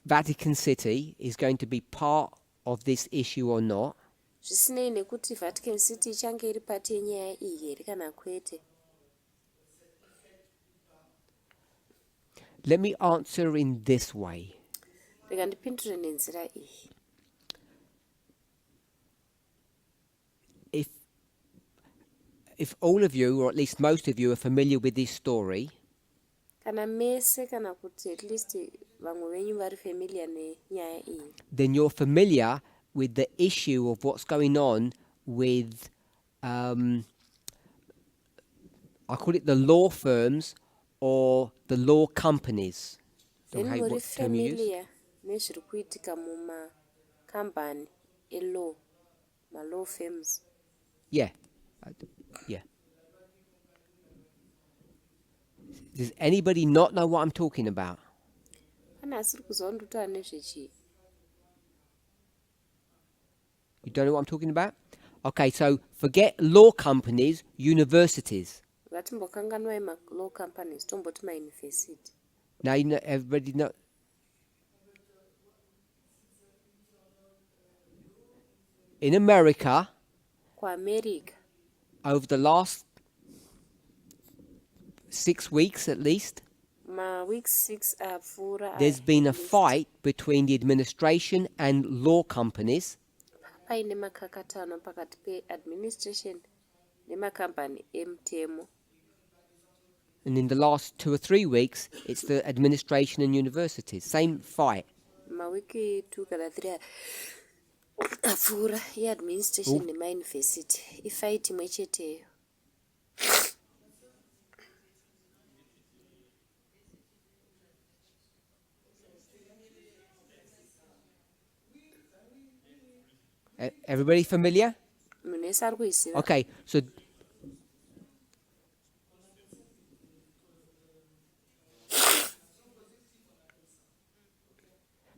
Vatican City is going to be part of this issue or not, Zvisinei nekuti Vatican City ichange iri pati yenyaya iyi here kana kwete. let me answer in this way. Rega ndipindure nenzira iyi. If all of you, or at least most of you, are familiar with this story, Kana mese kana kuti at least vamwe venyu vari familiar nenyaya iyi. then you're familiar with the issue of what's going on with, I call it the law firms or the law companies. So Then how- muri what term you use? familiar nezviri kuitika mumakambani elaw, malaw firms. Yeah. Yeah. Does anybody not know what I'm talking about? Pane asiri kuziva ndutaura nezvechii. You don't know what I'm talking about? Okay, so forget law companies, universities. Ngatimbokanganwai malaw companies tomboti mayunivhesiti. Now you know, everybody know. In America, KuAmerica over the last 6 weeks at least, maweek 6 apfuura there's been a fight between the administration and law companies paine makakatano pakati peadministration nemakambani emutemo. and in the last 2 or 3 weeks it's the administration and universities. Same fight. Mawiki 2 kana 3 apfuura yeadministration nemayunivhesiti ifaiti imwe cheteyo. Everybody familiar? Munhu ese ari kuiziva. Okay,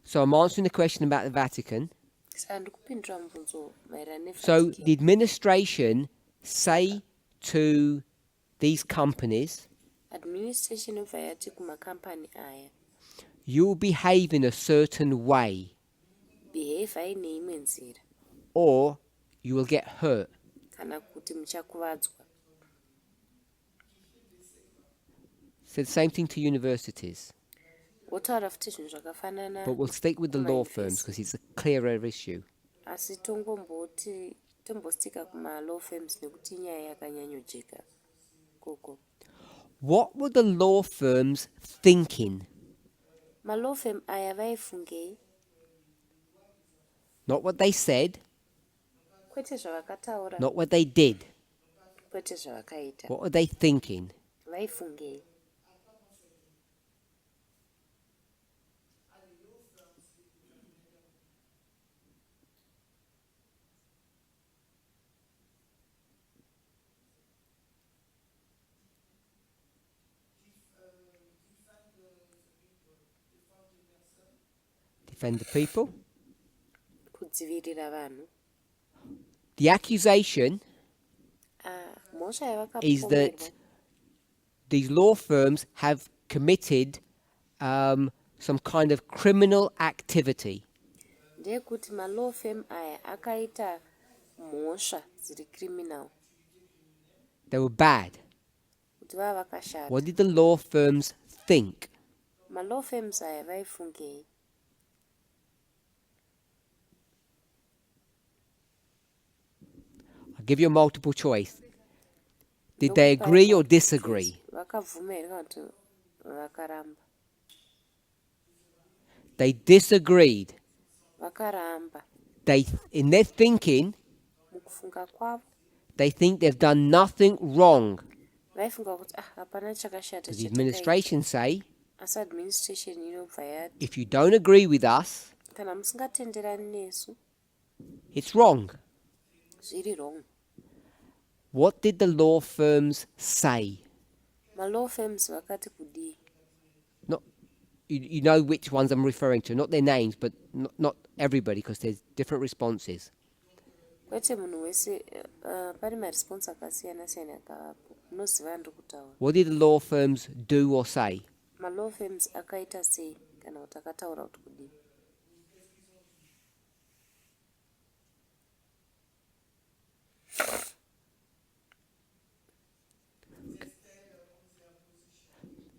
so I'm answering the question about the Vatican. Saka ndikupindura mubvunzo maererano So neVatican. the administration say to these companies, Administration inobva yati kumakambani aya, you will behave in a certain way behaviour ine imwe nzira or you will get hurt. kana kuti muchakuvadzwa. So the same thing to universities. Wotaura futi zvinhu zvakafanana. But we'll stick with the law kumayunivhesiti. firms because it's a clearer issue. Asi tombostika kumalaw firms nekuti inyaya yakanyanyojeka koko. What were the law firms thinking? Malaw firm aya vaifungei, Not what they said, kwete zvavakataura, not what they did. kwete zvavakaita. What were they thinking? Vaifungei. Defend the people. Kudzivirira vanhu. The accusation Mhosva is yavakapomerwa that these law firms have committed some kind of criminal activity. ndeyekuti malaw firm aya akaita mhosva dziri criminal, They were bad. kuti vava vakashata. What did the law firms think? Malaw firms aya vaifungei. I'll give you a multiple choice. Did they agree or disagree? Vakabvuma here kana kuti vakaramba? They disagreed. Vakaramba. In their thinking, Mukufunga kwavo they think they've done nothing wrong. vaifunga kuti hapana chakashata The chatakaita. administration say asi administration inobva yati if you don't agree with us, kana musingatenderani nesu it's wrong. zviri wrong. What did the law firms say? Malaw firms vakati kudii? Not, you know which ones I'm referring to, not their names, but not everybody, because there's different responses. Kwete munhu wese pane maresponse akasiyana siyana akavapo munoziva ndiri kutaura. What did the law firms do or say? Malaw firms akaita sei kana kuti akataura kuti kudii?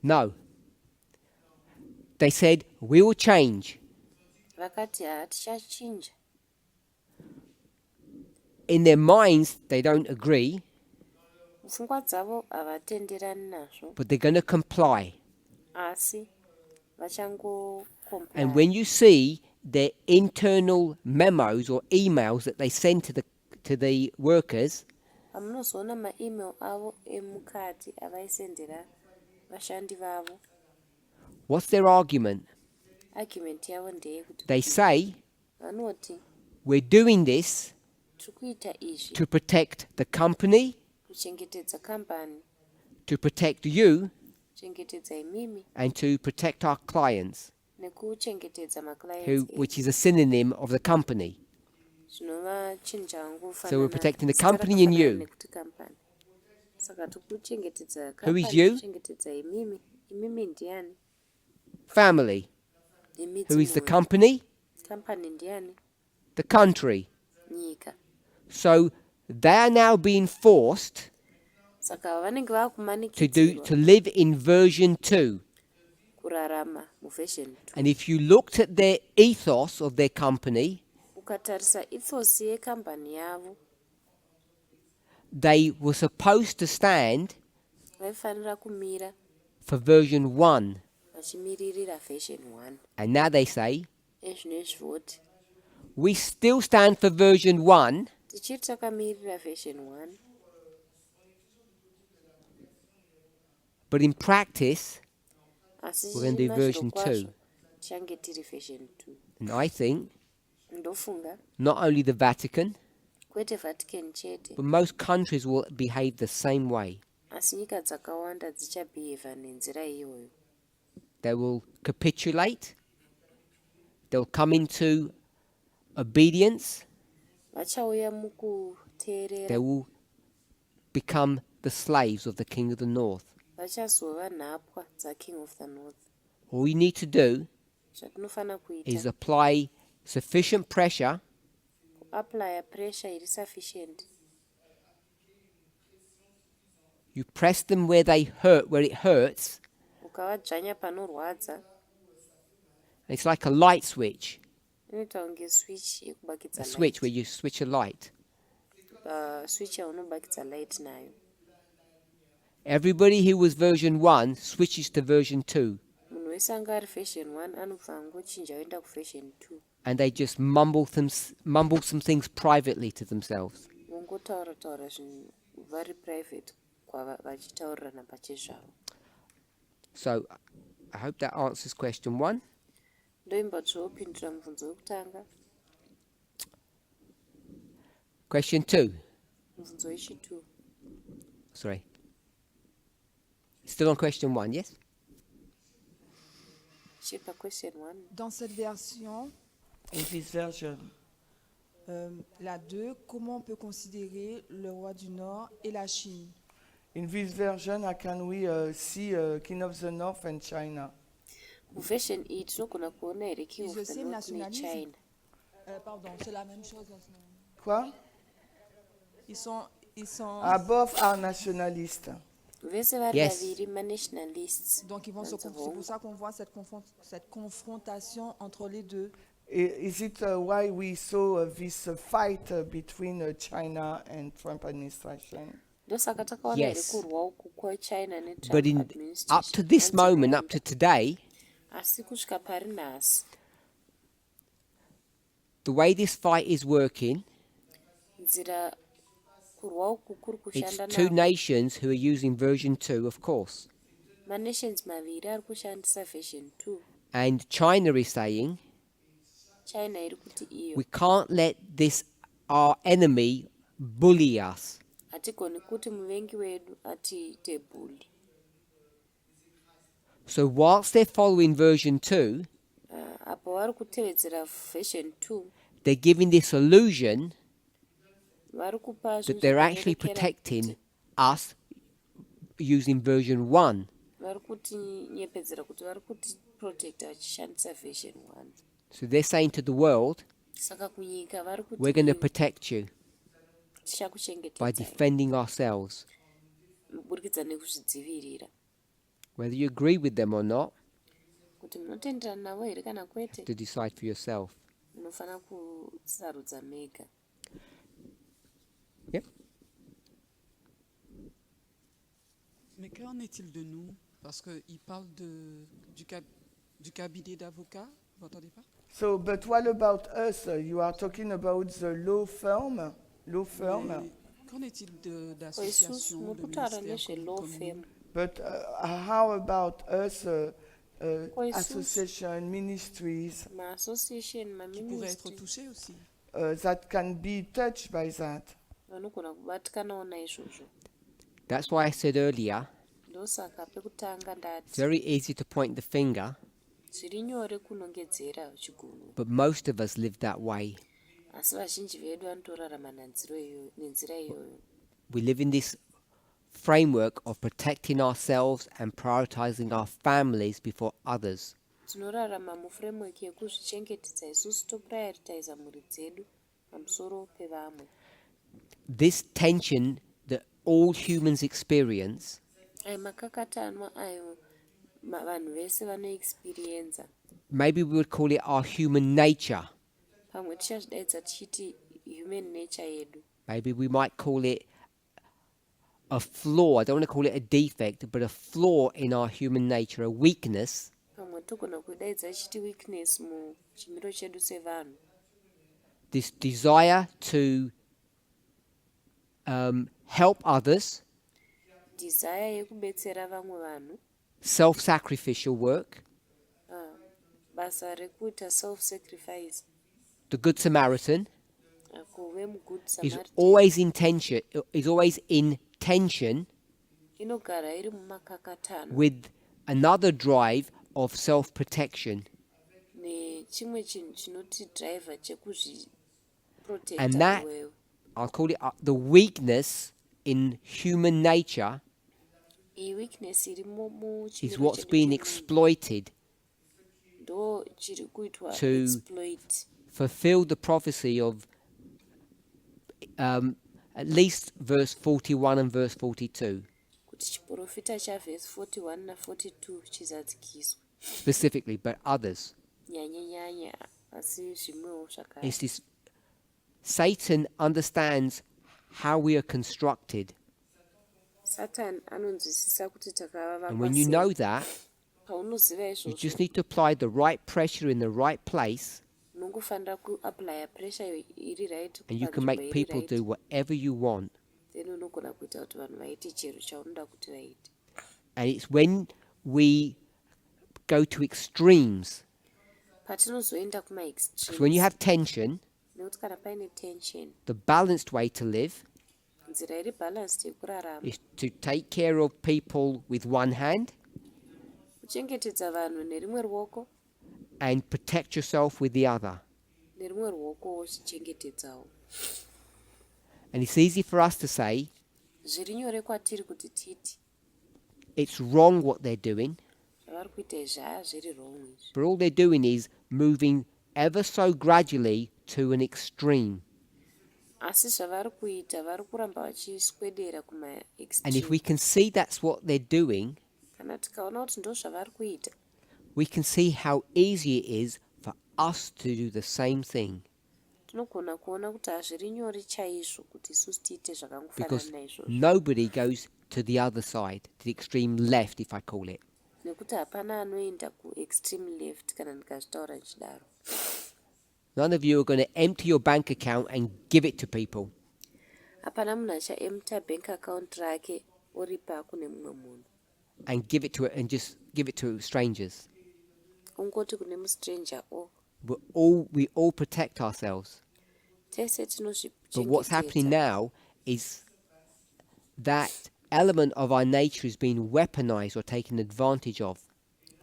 No. They said, we will change. Vakati hatichachinja. In their minds, they don't agree, Pfungwa dzavo havatenderani nazvo but they're going to comply. asi vachango And when you see their internal memos or emails that they send to the workers, pamunozoona maemail avo emukati avaisendera vashandi vavo, what's their argument? argument yavo ndeyekuti They say, vanoti we're doing this tiri kuita izvi to protect the company, kuchengetedza kambani, to protect you, kuchengetedza imimi and to protect our clients, nekuchengetedza maclients which is a synonym of the company. zvinova chinhu changu So we're protecting the company and you. nekuti kambani. Saka tiri kuchengetedza Who is kambani, you? kuchengetedza imimi ndiani? Family. Imi Who is the dzimwe. company? Kambani ndiani? The country. Nyika. So they are now being forced Saka vanenge vava to kumanikidzirwa live in version 2. kurarama muversion 2. And if you looked at their ethos of their company, Ukatarisa ethos yekambani yavo they were supposed to stand vaifanira kumira for version 1. vachimiririra version 1. And now they say, Ezvinezvi voti we still stand for version 1, tichiri takamirira version 1, but in practice, asi we're going to do version 2. tichange tiri version 2. And I think Ndofunga not only the Vatican, kwete Vatican chete, but most countries will behave the same way. asi nyika dzakawanda dzichabheheva nenzira iyoyo. They will capitulate, they'll come into obedience, Vachauya they mukuteerera, will become the slaves of the King of the North. vachazova nhapwa dzaking of the north. All you need to do Zvatinofana is kuita apply sufficient pressure kuaplya pressure iri sufficient. you press them where it hurts. Ukavadzvanya panorwadza, It's like a light switch, inoita kunge switch yekubakidza a switch where light. you switch a light. Switch yaunobakidza light nayo. Everybody who was version 1 switches to version 2, Munhu wese anga ari version 1 anobva angochinja oenda kuversion 2. and they just mumble some things privately to themselves. Vongotaura taura zvinhu vari private vachitaurirana pachezvavo. So I hope that answers question 1. Ndoimba zvoupindura mubvunzo wekutanga. Question 2. Mubvunzo wechi2. Sorry. Still on question 1, yes? Chiri paquestion 1. Dans cette version, In this version, la 2, comment on peut considérer le roi du Nord et la Chine? in this version, how can we see King of the North and China? Muversion iyi tinogona kuona here King Ils of the essaient North nationalisme. neChina. Pardon, c'est la même chose. En ce moment. Quoi? Ils sont Above are nationalists. Vese vari Yes. vaviri manationalists. donc ils vont se c'est pour ça qu'on voit cette confrontation entre les deux. Is it why we saw this fight between China and Trump administration? Ndosaka takaona here Yes. kurwa uku kwaChina But neTrump up administration. to this moment, up to today, Asi kusvika pari nhasi, the way this fight is working, nzira kurwa uku kuri it's kushanda two nako. nations who are using version 2, of course. Manations maviri ari kushandisa version 2. And China is saying, China iri kuti iyo we can't let this, our enemy, bully us. hatigoni kuti muvengi wedu atiite bully. So whilst they're following version 2, Apo vari kutevedzera version 2 they're giving this illusion vari kupa that they're actually protecting us using version 1. vari kutinyepedzera kuti vari kutiprotecta vachishandisa version 1. So they're saying to the world, Saka kunyika vari kuti we're going to ivo protect you by tichakuchengetedzai defending ourselves. muburikidza nekuzvidzivirira. Whether you agree with them or not, Kuti munotenderana navo here kana kwete to decide for yourself. munofanira kusarudza mega. Yep. Mais qu'en est-il de nous? Parce qu'il parle du cabinet d'avocats, vous n'entendez pas? So, but what about us? You are talking about the law firm? Law firm? Mais qu'en est-il Isusu d'associations, de murikutaura ministères nezvelaw comme firm. nous? But how about us, Isusu association, ministries, maassociation qui pourraient être maministry touchés aussi? that can be touched by that? vanogona kubatikanawo naizvozvo. That's why I said earlier, Ndosaka pekutanga it's ndati very easy to point the finger, zviri nyore kunongedzera chigunwe, but most of us live that way. asi vazhinji vedu vanotorarama nenzira iyoyo. We live in this framework of protecting ourselves and prioritizing our families before others. Tinorarama muframework yekuzvichengetedza isusu toprioritaiza mhuri dzedu pamusoro pevamwe. This tension that all humans experience Ayo makakatanwa ayo vanhu vese vanoexperienza, maybe we would call it our human nature. pamwe tichazvidaidza tichiti human nature yedu. Maybe we might call it a flaw. I don't want to call it a defect, but a flaw in our human nature, a weakness Pamwe togona kuidaidza tichiti weakness muchimiro chedu sevanhu. this desire to help others, Desire yekubetsera vamwe vanhu, self-sacrificial work, basa rekuita self-sacrifice, the Good Samaritan, kuve mugood is Samaritan, always in tension inogara iri mumakakatano with another drive of self-protection. nechimwe chinhu chinoti driver And chekuzviprotecta that- iwewe. I'll call it the weakness in human nature Iyi weakness irimo is muchimiro what's chedu being chemunhu exploited ndo chiri kuitwa to exploit, fulfill the prophecy of at least verse 41 and verse 42 kuti chiprofita chavhesi 41 na42 chizadzikiswa specifically, but others. nyanya asi zvimwewo zvakare. It's this Satan understands how we are constructed, Satan anonzwisisa kuti and when you know takavavakwa that, paunoziva you izvozvo just need to apply the right pressure in the right place, unongofanira kuaplya pressure iri right and you can panzvimbo make iri people right, do whatever you want. then unogona kuita kuti vanhu vaite chero chaunoda kuti vaite. And it's when we go to extremes, Patinozoenda kuma because when you extremes, have tension, nekuti kana paine tension, the balanced way to live nzira iri balanced yekurarama, is to take care of people with one hand kuchengetedza vanhu nerimwe ruoko, and protect yourself with the other. nerimwe ruoko uchichengetedzawo. And it's easy for us to say Zviri nyore kwatiri kuti titi it's wrong what they're doing, zvavari kuita izvi zviri wrong izvi, but all they're doing is moving ever so gradually to an extreme. asi zvavari kuita vari kuramba vachiswedera kuma And if extreme. we can see that's what they're doing, Kana tikaona kuti ndo zvavari kuita, we can see how easy it is for us to do the same thing, tinogona kuona kuti hazviri nyore chaizvo kuti isusu tiite because zvakangofanana naizvozvo, nobody goes to the other side, to the extreme left, if I call it. nekuti hapana anoenda kuextreme left kana ndikazvitaura nchidaro. None of you are going to empty your bank account and give it to people. Hapana munhu achaemta bank account rake oripa kune mumwe munhu. and give it to strangers. ungoti kune mustranger We all protect ourselves. tese But what's happening tinozvichengetedza now is that element of our nature is being weaponized or taken advantage of.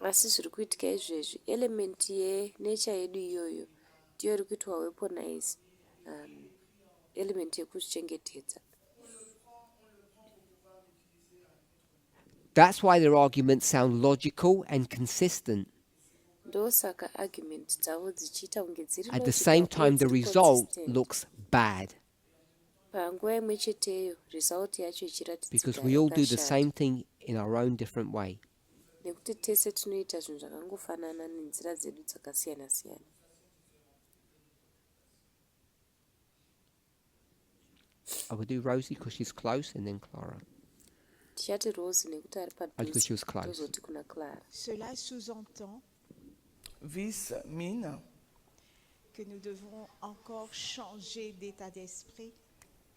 asi zviri kuitika izvezvi element yenature yedu iyoyo ndiyo iri kuitwa weaponize element yekuzvichengetedza. That's why their arguments sound logical and consistent. ndosaka argument dzavo dzichiita kunge dziri At the same time, the result looks bad panguva imwe cheteyo result yacho because we all do the ichiratidzika same thing in our own different way. nekuti tese tinoita zvinhu zvakangofanana nenzira dzedu dzakasiyana siyana. I would do Rosie because she's close, and then Clara. tichati Rose nekuti ari Because she was close. tozoti kuna Clara. Cela sous-entend This means que nous devons encore changer d'état d'esprit,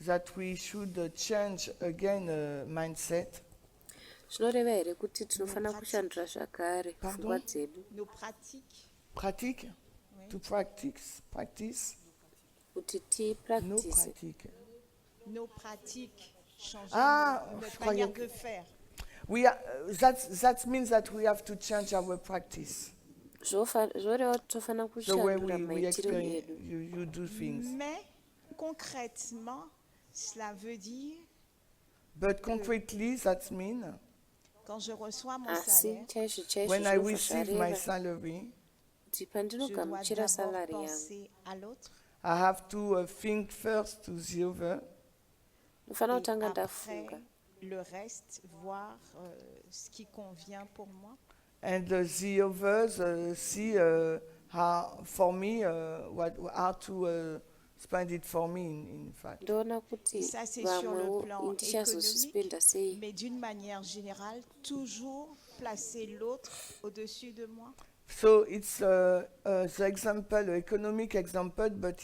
that we should change again mindset. zvinoreva here kuti tinofanira kushandura zvakare Pardon? pfungwa dzedu nos pratiques, Pratique. To practice. kuti No tipractice pratique. nos pratiques, changer Ah, notre je croyais manière que- de faire. We are, that means that we have to change our practice. zvoreva kuti tofanira The way kushandura we maitiro experience, edu. you do things. Mais concrètement, cela veut dire, But concretely, that means quand je reçois mon asi salaire, chaizvo chaizvo when I zvinobva receive my zvareva salary, kuti je dois pandinogamuchira d'abord salari yangu penser à l'autre, I have to think first to the other, nofanira et kutanga après ndafunga le reste, voir ce qui convient pour moi. and the others see how for me how to spend it for me. In fact, ndoona kuti Et ça, c'est sur le vamwewo plan ndichazozvispenda sei. Mais d'une manière générale, toujours placer l'autre au-dessus de moi. so it's the example, economic example, but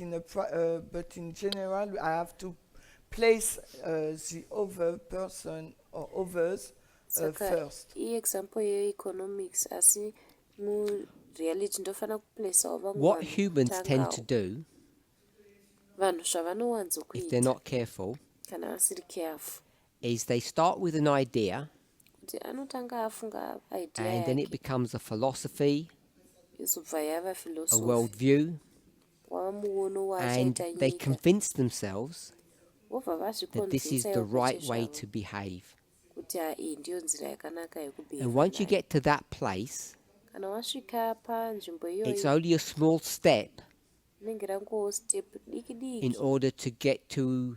but in general, I have to place the other person or others saka first. iexample yeeconomics asi mureality ndofanira kuplacewo vamwe What vanhu humans tend to kutangawo. do, vanhu if they're zvavanowanzokuita not careful, kana vasiri careful is they start with an idea kuti anotanga afunga idea and then it yake becomes a philosophy, yozobva yava a philosophy worldview, wava muono and waachaita they nyika convince themselves vobva that this is the vazvikonvinsawo right way zvavo to behave. kuti iyi ndiyo nzira yakanaka And yekubehava once you nayo. get to that place, kana wasvika panzvimbo it's iyoyo only a small step rinenge rangowo step diki in diki order to get to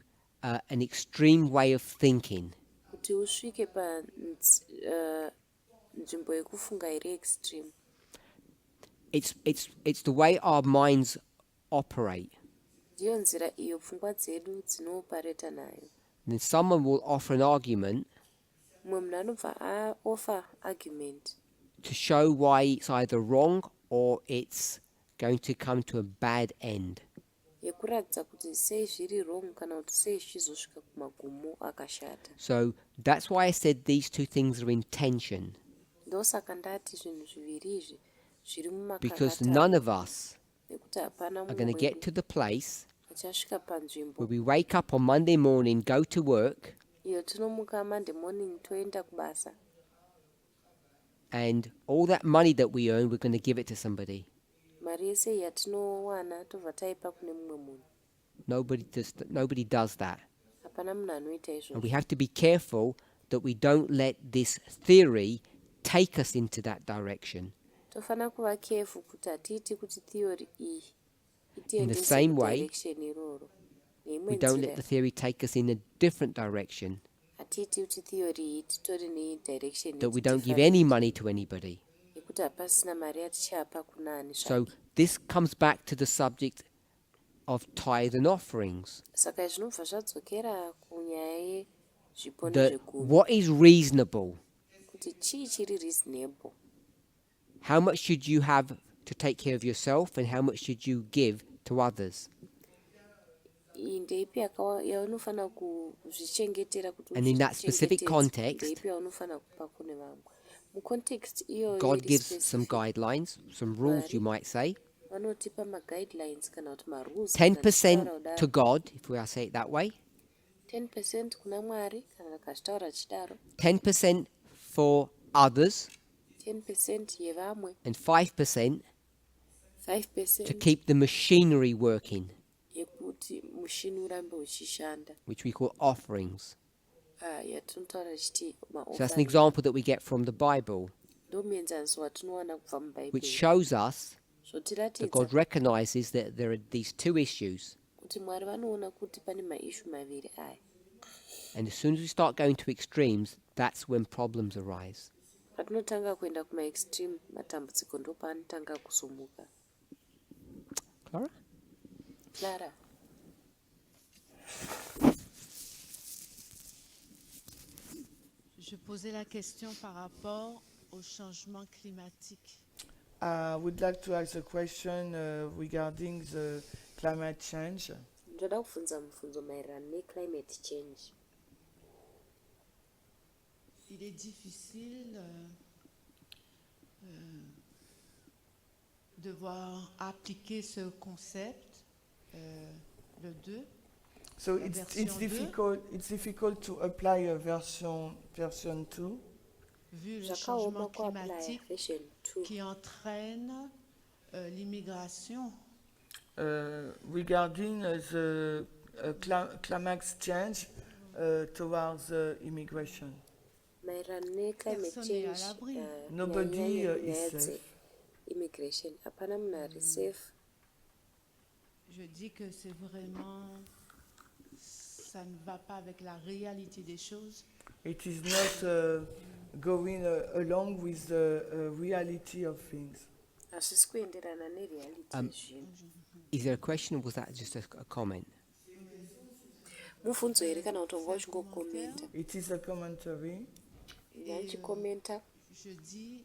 an extreme way of thinking. kuti usvike panzvimbo yekufunga iri extreme. It's the way our minds operate. Ndiyo nzira iyo pfungwa dzedu dzinoopareta nayo. And then someone will offer an argument Mumwe munhu anobva aoffer argument to show why it's either wrong or it's going to come to a bad end. yekuratidza kuti sei zviri wrong kana kuti sei zvichizosvika kumagumo akashata. So that's why I said these two things are in tension, Ndosaka ndati zvinhu zviviri izvi zviri because mumakakatano none of us nekuti hapana are going to get to mumwe the place achasvika panzvimbo where we wake up on Monday morning, go to work, iyo tinomuka Monday morning toenda kubasa and all that money that we earn, we're going to give it to somebody. mari yese yatinowana tobva taipa kune mumwe munhu. Nobody does that. Hapana munhu anoita And we izvozvo. have to be careful that we don't let this theory take us into that direction. Tofanira kuva careful kuti hatiiti kuti theory iyi In the itiendese same way, kudirection iroro. Neimwe We don't let nzira the theory take us in a different direction, hatiiti kuti theory iyi titori nedirection that we don't give any money to anybody. yekuti hapasina mari yatichapa kuna ani So zvake. this comes back to the subject of tithe and offerings. Saka zvinobva zvadzokera kunyaya yezvipo That nezvegumi what is reasonable? kuti chii chiri reasonable. How much should you have to take care of yourself, and how much should you give to others? iyi ndeipi yaunofana kuzvichengetera kuti And in that specific uzvichengetedze, context, ndeipi yaunofana kupa kune vamwe. Mucontext iyoyo God iri gives some specific, guidelines, some rules, you might say. vanotipa maguidelines kana kuti marules 10% to God, if we say it that way. 10% kuna Mwari kana kachitaura chidaro, 10% for others, 10% yevamwe, and 5% to 5% keep the machinery working, yekuti mushini urambe uchishanda, which we call offerings. yatinotaura chiti So that's an example that we get from the Bible, ndomuenzaniso watinowana kubva which mubhaibheri shows us that zvotiratidza God recognizes that there are these two issues. kuti Mwari vanoona kuti pane maishu maviri aya, And as soon as we start going to extremes, that's when problems arise. patinotanga kuenda kumaextreme matambudziko ndopaanotanga kuzomuka. Clara? Clara, Je posais la question par rapport au changement climatique. I would like to ask a question regarding the climate change. ndoda kubvunza mubvunzo maererano neclimate change. Il est difficile de voir appliquer ce concept, le 2. So La version 2. it's difficult to apply a version 2 Vu le Zvakaoma changement kuapply climatique version 2 qui entraîne l'immigration. regarding the climate change towards immigration. maererano neclimate Personne n'est à change. l'abri. Nobody nyaya is safe. immigration, hapana munhu ari safe. Je dis que c'est vraiment, ça ne va pas avec la réalité des choses. It is not going along with the reality of things. Hazvisi kuenderana nereality yezvinhu. Is there a question or was that just a comment? Mubvunzo here kana kuti wanga uchingokomenta? It is a commentary. Ndichikomenta. Je dis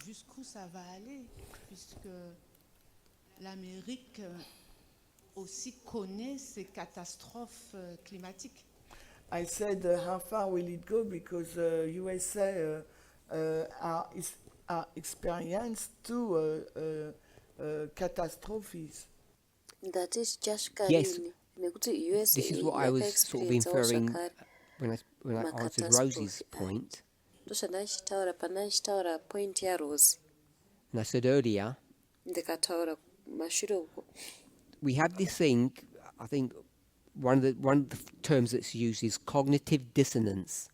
jusqu'où ça va aller, puisque l'Amérique aussi connaît ces catastrophes climatiques. I said, how far will it go? Because USA are experienced two catastrophes. Ndati zvichasvika Yes. rini nekuti USA This is what I was sort of yakaexperiencewo inferring zvakare. when I answered Macatastrophe. Rosie's point. Ndozvandachichitaura pandachichitaura point yaRose, And I said earlier, ndikataura mashure uko. we have this thing, I think one of the terms that's used is cognitive dissonance.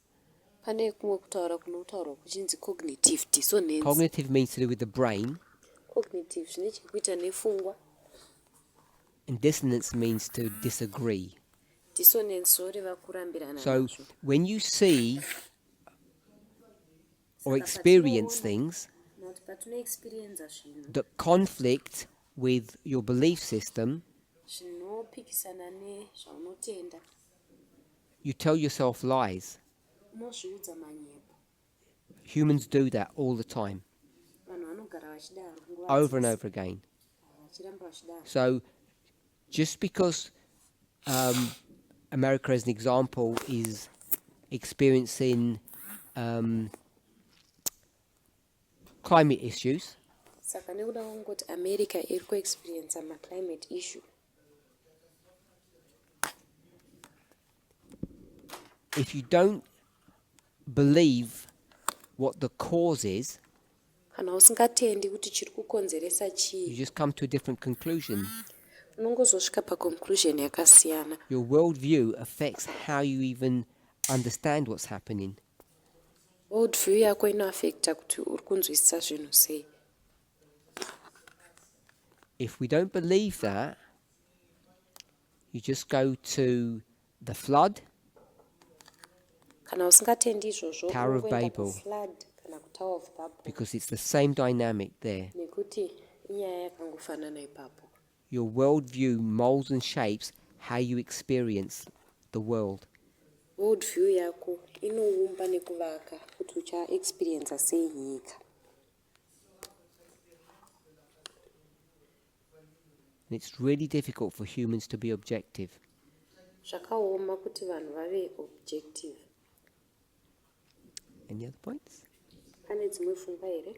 Pane kumwe kutaura kunotaurwa kuchinzi cognitive dissonance. Cognitive means to do with the brain, Cognitive zvine chekuita nepfungwa. and dissonance means to disagree. Dissonance zvoreva kurambirana So nazvo. when you see or Saka experience patinoona- things Noti patinoexperienza zvinhu that conflict with your belief system, zvinopikisana nezvaunotenda, you tell yourself lies. unozviudza manyepo. Humans do that all the time, Vanhu vanogara vachidaro nguva over and dzese, over again. vachiramba vachidaro. So just because America, as an example, is experiencing climate issues, Saka nekuda kwangoti America iri kuexperiensa maclimate issue, if you don't believe what the cause is, kana usingatendi kuti chiri kukonzeresa you chii, just come to a different conclusion. unongozosvika paconclusion yakasiyana. Your worldview affects how you even understand what's happening. World view yako inoafekta kuti uri kunzwisisa zvinhu sei. If we don't believe that, you just go to the flood, Kana usingatendi izvozvo Tower of unongoenda Babel. kuflood kana kutower of Babel, because it's the same dynamic there. nekuti inyaya yakangofanana ipapo. Your worldview molds and shapes how you experience the world. World view yako inoumba nekuvaka kuti uchaexperiensa sei nyika. And it's really difficult for humans to be objective. zvakaoma kuti vanhu vave objective. Any other points? Pane dzimwe pfungwa here?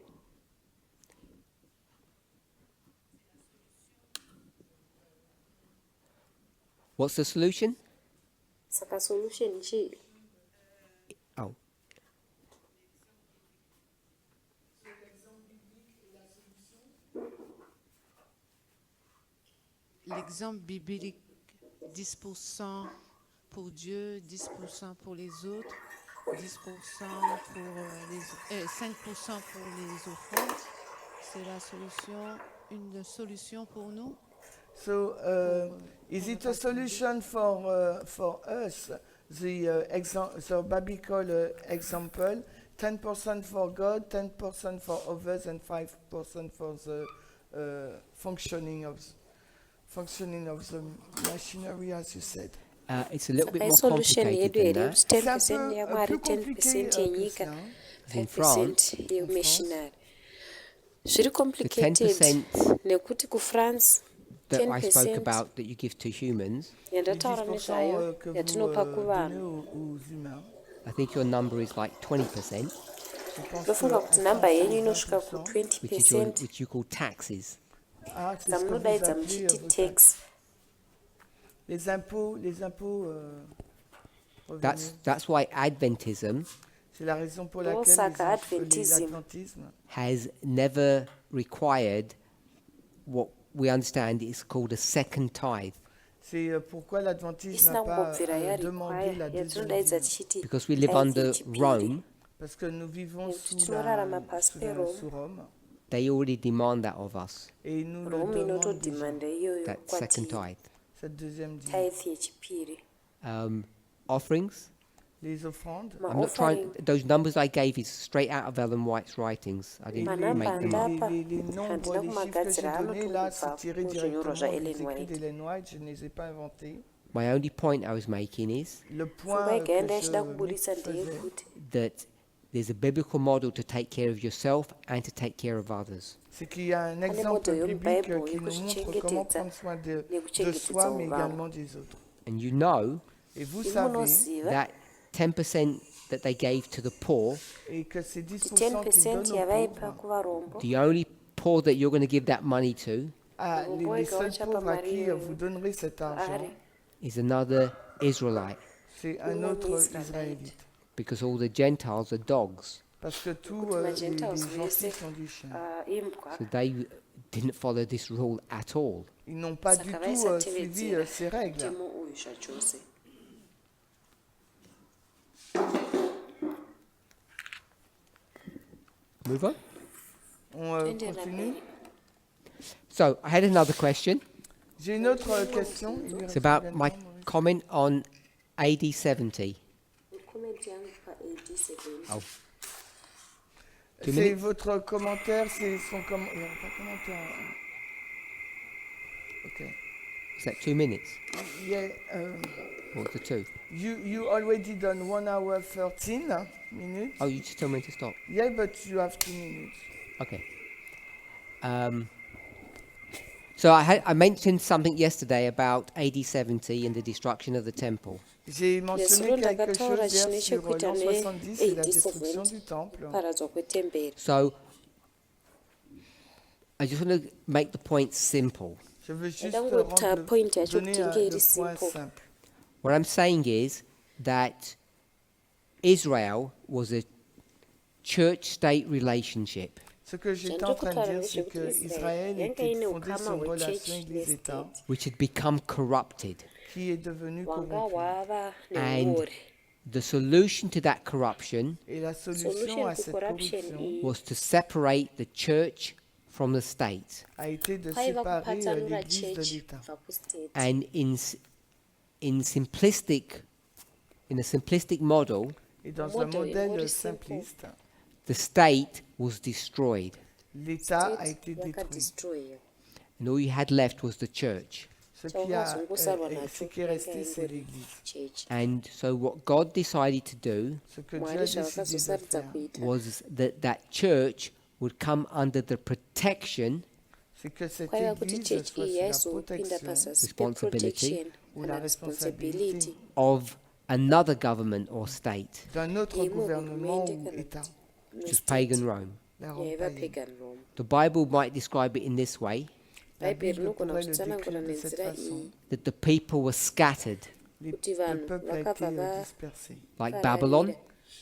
What's the solution? Saka solution chii? Oh, L'exemple biblique, 10% pour Dieu, 10% pour les autres, 10% pour 5% pour les offrandes, c'est la solution, une solution pour nous. So, is it a solution for us? The biblical example: 10% for God, 10% for others, and 5% for the functioning of the machinery, as you said. it's a little bit Saka more solution complicated yedu than here that. kuti C'est un 10% peu yamwari, plus compliqué 10% que yenyika, ça. In 5% France, yemissionary. Zviri The complicated 10% nekuti kufrance that I spoke 10% about that you give to humans, Les yandataura 10% nezvayo que vous yatinopa donnez kuvanhu. aux humains. I think your number is like 20%, Je pense Ndofunga que kuti en namba France, yenyu c'est inosvika 20%. ku20%. which you call taxes. Ah, c'est ce que vous Zamunodaidza appelez muchiti vos tax. les impôts revenus. That's why Adventism C'est la raison pour Donc, laquelle Saka Adventism l'adventisme has never required what we understand is called a second tithe, c'est pourquoi l'adventisme isina n'a pas kumbobvira demandé la yarequire deuxième yatinodaidza dîme. tichiti because we live tithe under yechipiri. Rome. Parce que nous vivons Nekuti tinorarama pasi sous peRome. Rome They already demand that of us, et ils nous le Rome demandent déjà, inotodhimanda iyoyo that second kwatiri, tithe. cette deuxième dîme. tithe yechipiri. Offerings. Les offrandes, I'm not trying. Maoffering, Those numbers I gave is straight out of Ellen White's writings. I et didn't manamba make them up. andapa les nombres, handina les chiffres que j'ai kumagadzira donnés là, c'est anotongobva tiré muzvinyorwa directement zvaEllen des écrits White. d'Ellen White, je ne les ai pas inventés. My only point I was making is Le Pfungwa point yega yanga que ichida je kubudisa faisais, ndeyekuti that there's a biblical model to take care of yourself and to take care of others. c'est qu'il y a un Pane exemple moto biblique yomuBhayibheri qui nous montre comment yekuzvichengetedza prendre soin de nekuchengetedza soi, mais uvamwe. également des autres. And you know Et vous Imi savez munoziva that 10% that they gave to the poor, et que ces kuti 10% qu'ils 10% donnent aux yavaipa pauvres, kuvarombo, the only poor that you're going to give that money to les seuls pauvres à qui vous donnerez cet argent, ari is another Israelite, c'est un autre Israélite. because all the Gentiles are dogs. Parce que tous Kuti les ma-Gentiles gentils vese sont des chiens. imbwa, So they didn't follow this rule at all. Ils n'ont pas Saka du tout vaisatevedzera suivi ces règles. mutemo uyu zvachose. Move on. On Toenderera continue. mberi. So I had another question. J'ai une autre question. Il lui It's reste about combien de my temps, Maurice? comment on AD 70. Comment yangu pa AD 70. Oh, 2 C'est minutes. votre commentaire, c'est son commentaire. Il n'y aura pas de commentaire. Ok. Is that 2 minutes Yeah, or the 2? you already done 1 hour 13 minutes. Oh, you just told me to stop. Yeah, but you have 2 minutes. Okay. So I mentioned something yesterday about AD 70 and the destruction of the temple. J'ai mentionné Lesolo quelque ndakataura chose hier chine sur chekuita l'an 70 et la ne destruction AD du 70 temple. paradzwa kwetemberi. So I just want to make the point simple. Je veux juste Ndangota point yacho donner kuti inge iri le point simple. simple. What I'm saying is that Israel was a church-state relationship. Ce que j'étais en train de dire, c'est que Israël était fondé sur une relation Église-État Which had become corrupted. qui est devenue Wanga corrompue. wava And neungori. the solution to that corruption Et la solution Solution à to cette corruption corruption is was to separate the church from the state. a été de kwaiva séparer kupatsanura l'Église de church l'État. kubva kustate. And in a simplistic model, Et dans un Model modèle more simpliste, the state was destroyed, l'État a State été détruit. yakadestroyiwa. and all you had left was the church. Ce qui est resté, c'est l'Église. Church. And so what God decided to do Ce que Dieu a Mwari décidé de zvakazosaridza faire, kuita was that church would come under the protection c'est que cette kwaiva kuti église chechi soit iyi sous la yaizopinda protection pazasi Responsibility. peprotection ou kana la responsibility responsabilité of another government or state, d'un autre Yemo gouvernement hurumende ou kana État, which is pagan Rome. la Rome yaiva païenne. pagan Rome. The Bible might describe it in this way, La bhaibheri Bible rinogona pourrait le kutsanangura décrire de cette nenzira façon. iyi that the people were scattered, kuti Le vanhu peuple a été vakabva dispersé, like Farabira. Babylon.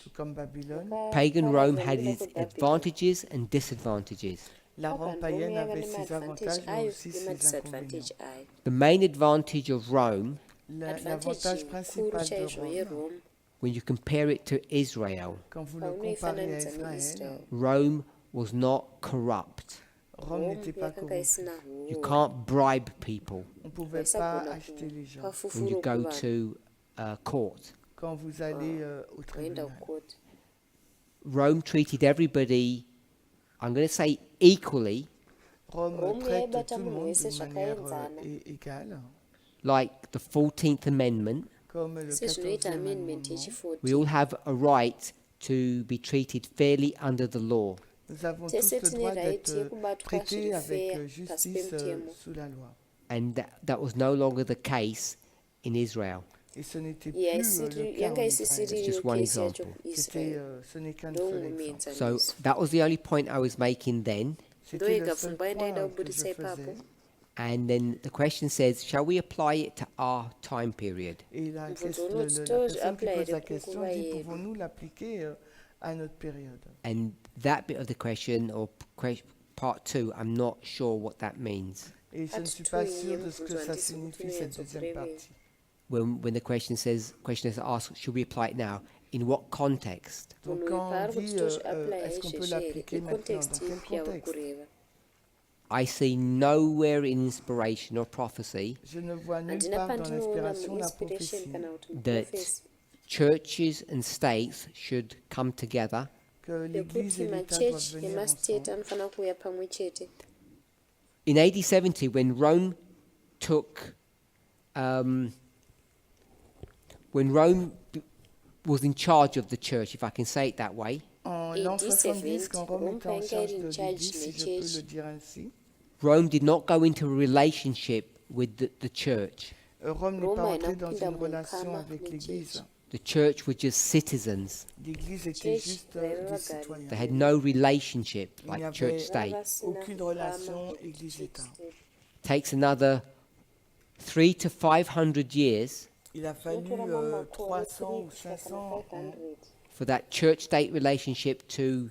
tout comme Babylone. Pagan Rome had Farabira its ku Babylon. advantages and disadvantages. La Rome Pagan païenne Rome yaiva avait ses nemaadvantage avantages, mais ayo aussi ses nemadisadvantage inconvénients. ayo. The main advantage of Rome, L'avantage Advantage principal kuru de chaizvo Rome, yerome when you compare it to Israel, quand vous le comparez à paunoifananidza Israël, neisrael Rome was not corrupt. Rome Rome n'était pas yakanga corrompue. isina You huo can't bribe people On ne pouvait pas vaisagona acheter les gens. when pafufuro you go kuvanhu to court. Quand vous allez au vaenda tribunal, kukoti. Rome treated everybody, I'm going to say equally, Rome Rome traite yaibata tout le munhu monde wese de manière zvakaenzana égale, like the 14th Amendment. comme le sezvinoita 14e amendment amendement. We all yechi14 have a right to be treated fairly under the law. Nous avons tous tese le tine droit right d'être yekubatwa traités zviri avec fair pasi justice pemutemo sous la loi. And that was no longer the case in Israel. Et ce n'était plus le cas en yanga Israël. isisiriyo just one kesi yacho example. kuisrael Ce n'est qu'un seul exemple. ndongumuenzaniso So that was the only point I was making then. ndo C'était le yega seul pfungwa yandaida point que je kubudisa ipapo faisais. And then the question says, shall we apply it to our time period? Et la Mvunzo question- unoti la to personne qui apply pose la iri question kunguva dit, yedu pouvons-nous l'appliquer à notre période? And that bit of the question, or part two, I'm not sure what that means. Et je ne suis pas sûre de ce que ça signifie cette deuxième partie. When the questioners ask, should we apply it now? In what context? Donc munhu quand paari on kuti dit tozviaplya est-ce qu'on peut izvezvi here l'appliquer maintenant, dans icontext quel ipi yava contexte? kureva I see nowhere in inspiration or prophecy Je ne vois nulle handina part dans pandinoona l'inspiration la muinspiration prophétie kana kuti that muprofesi churches and states should come together que l'Église yekuti et l'État doivent machechi venir nemastate ensemble. anofanira kuuya pamwe chete in AD 70 when Rome took when Rome was in charge of the church, if I can say it that way. En Et l'an 17, 70, quand Rome Rome était en Panga charge est de in charge l'Église, si des je peux churches. le dire ainsi, Rome did not go into a relationship with the church. Rome n'est Rome pas a entrée dans inapinda une relation mukama avec ne l'Église. church. The church were just citizens. L'Église était Church, juste very des well citoyens. They had no relationship Il n'y like avait church state. Vava vasina aucune mukama relation ne Église-État. church state. Takes another 300 to 500 years Il a fallu Notorama makore 300 ou 3 kusvika 500 kana ans 500 for that church-state relationship to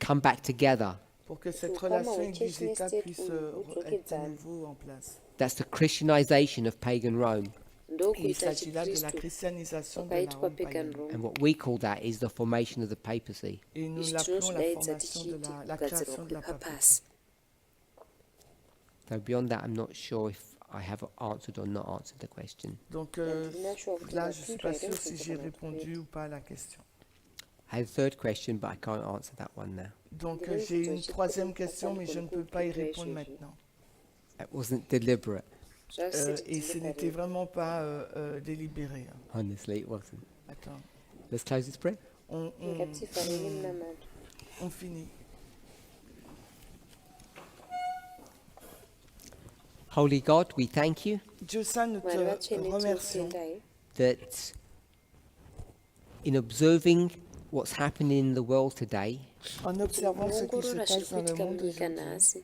come back together. pour que cette Sukama relation wa church Église-État state puisse udzokedzana. être de nouveau en place. That's the Christianization of pagan Rome. Et il ndokuita s'agit là de la chikristu christianisation de la kwakaitwa Rome pagan païenne. rome And what we call that is the formation of the papacy. Et nous izvi l'appelons la tinozvidaidza formation de tichiti la kugadzirwa création de la papauté. kwepapasi So beyond that, I'm not sure if I have answered or not answered the question. Donc Ndina sure kuti là, je ne suis pas ndapindwa sûre here si j'ai kana kuti répondu ou pas à la question. I have a third question, but I can't answer that one now. Donc Ndine j'ai mibvunzo une ichiri troisième kuita question, mais je ne peux kuti pas y kupindwa répondre izvozvi. maintenant. That wasn't deliberate. Zvasiri Et ce deliberate. n'était vraiment pas délibéré. hein. Honestly, it wasn't. Attends, Let's close this prayer. ngatifanire munamato on finit. Holy God, we thank you Dieu Saint, nous mwari te vatsvene remercions tinotendai that in observing what's happening in the world today, en observant ce qui se kuongorora zviri passe dans le kuitika monde munyika aujourd'hui. nhasi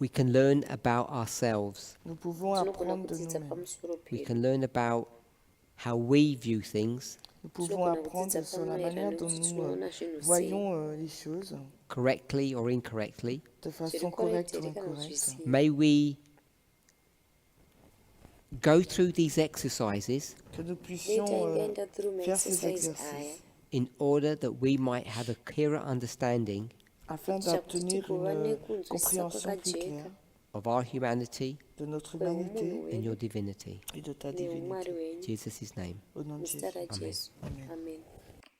we can learn about ourselves. Nous pouvons tinogona apprendre de kudzidza nous-mêmes. pamusoro We pedu can learn about how we view things Nous pouvons tinogona apprendre kudzidza sur la manière pamaererano dont kuti nous tinoona zvinhu sei voyons les choses correctly or incorrectly. de façon zviri correcte ou korektere kana incorrecte. zvisiri May we go through these exercises Que nous puissions netaingaenda through faire ces maexercise aya exercices in order that we might have a clearer understanding afin kuitira kuti d'obtenir tigova une nekunzwisisa compréhension plus kwakajeka claire of our humanity de notre kwemunhu humanité and your wedu divinity. et de ta neumwari divinité. wenyu Jesus' name. Au nom de Jésus. muzita rajesu Amen. amen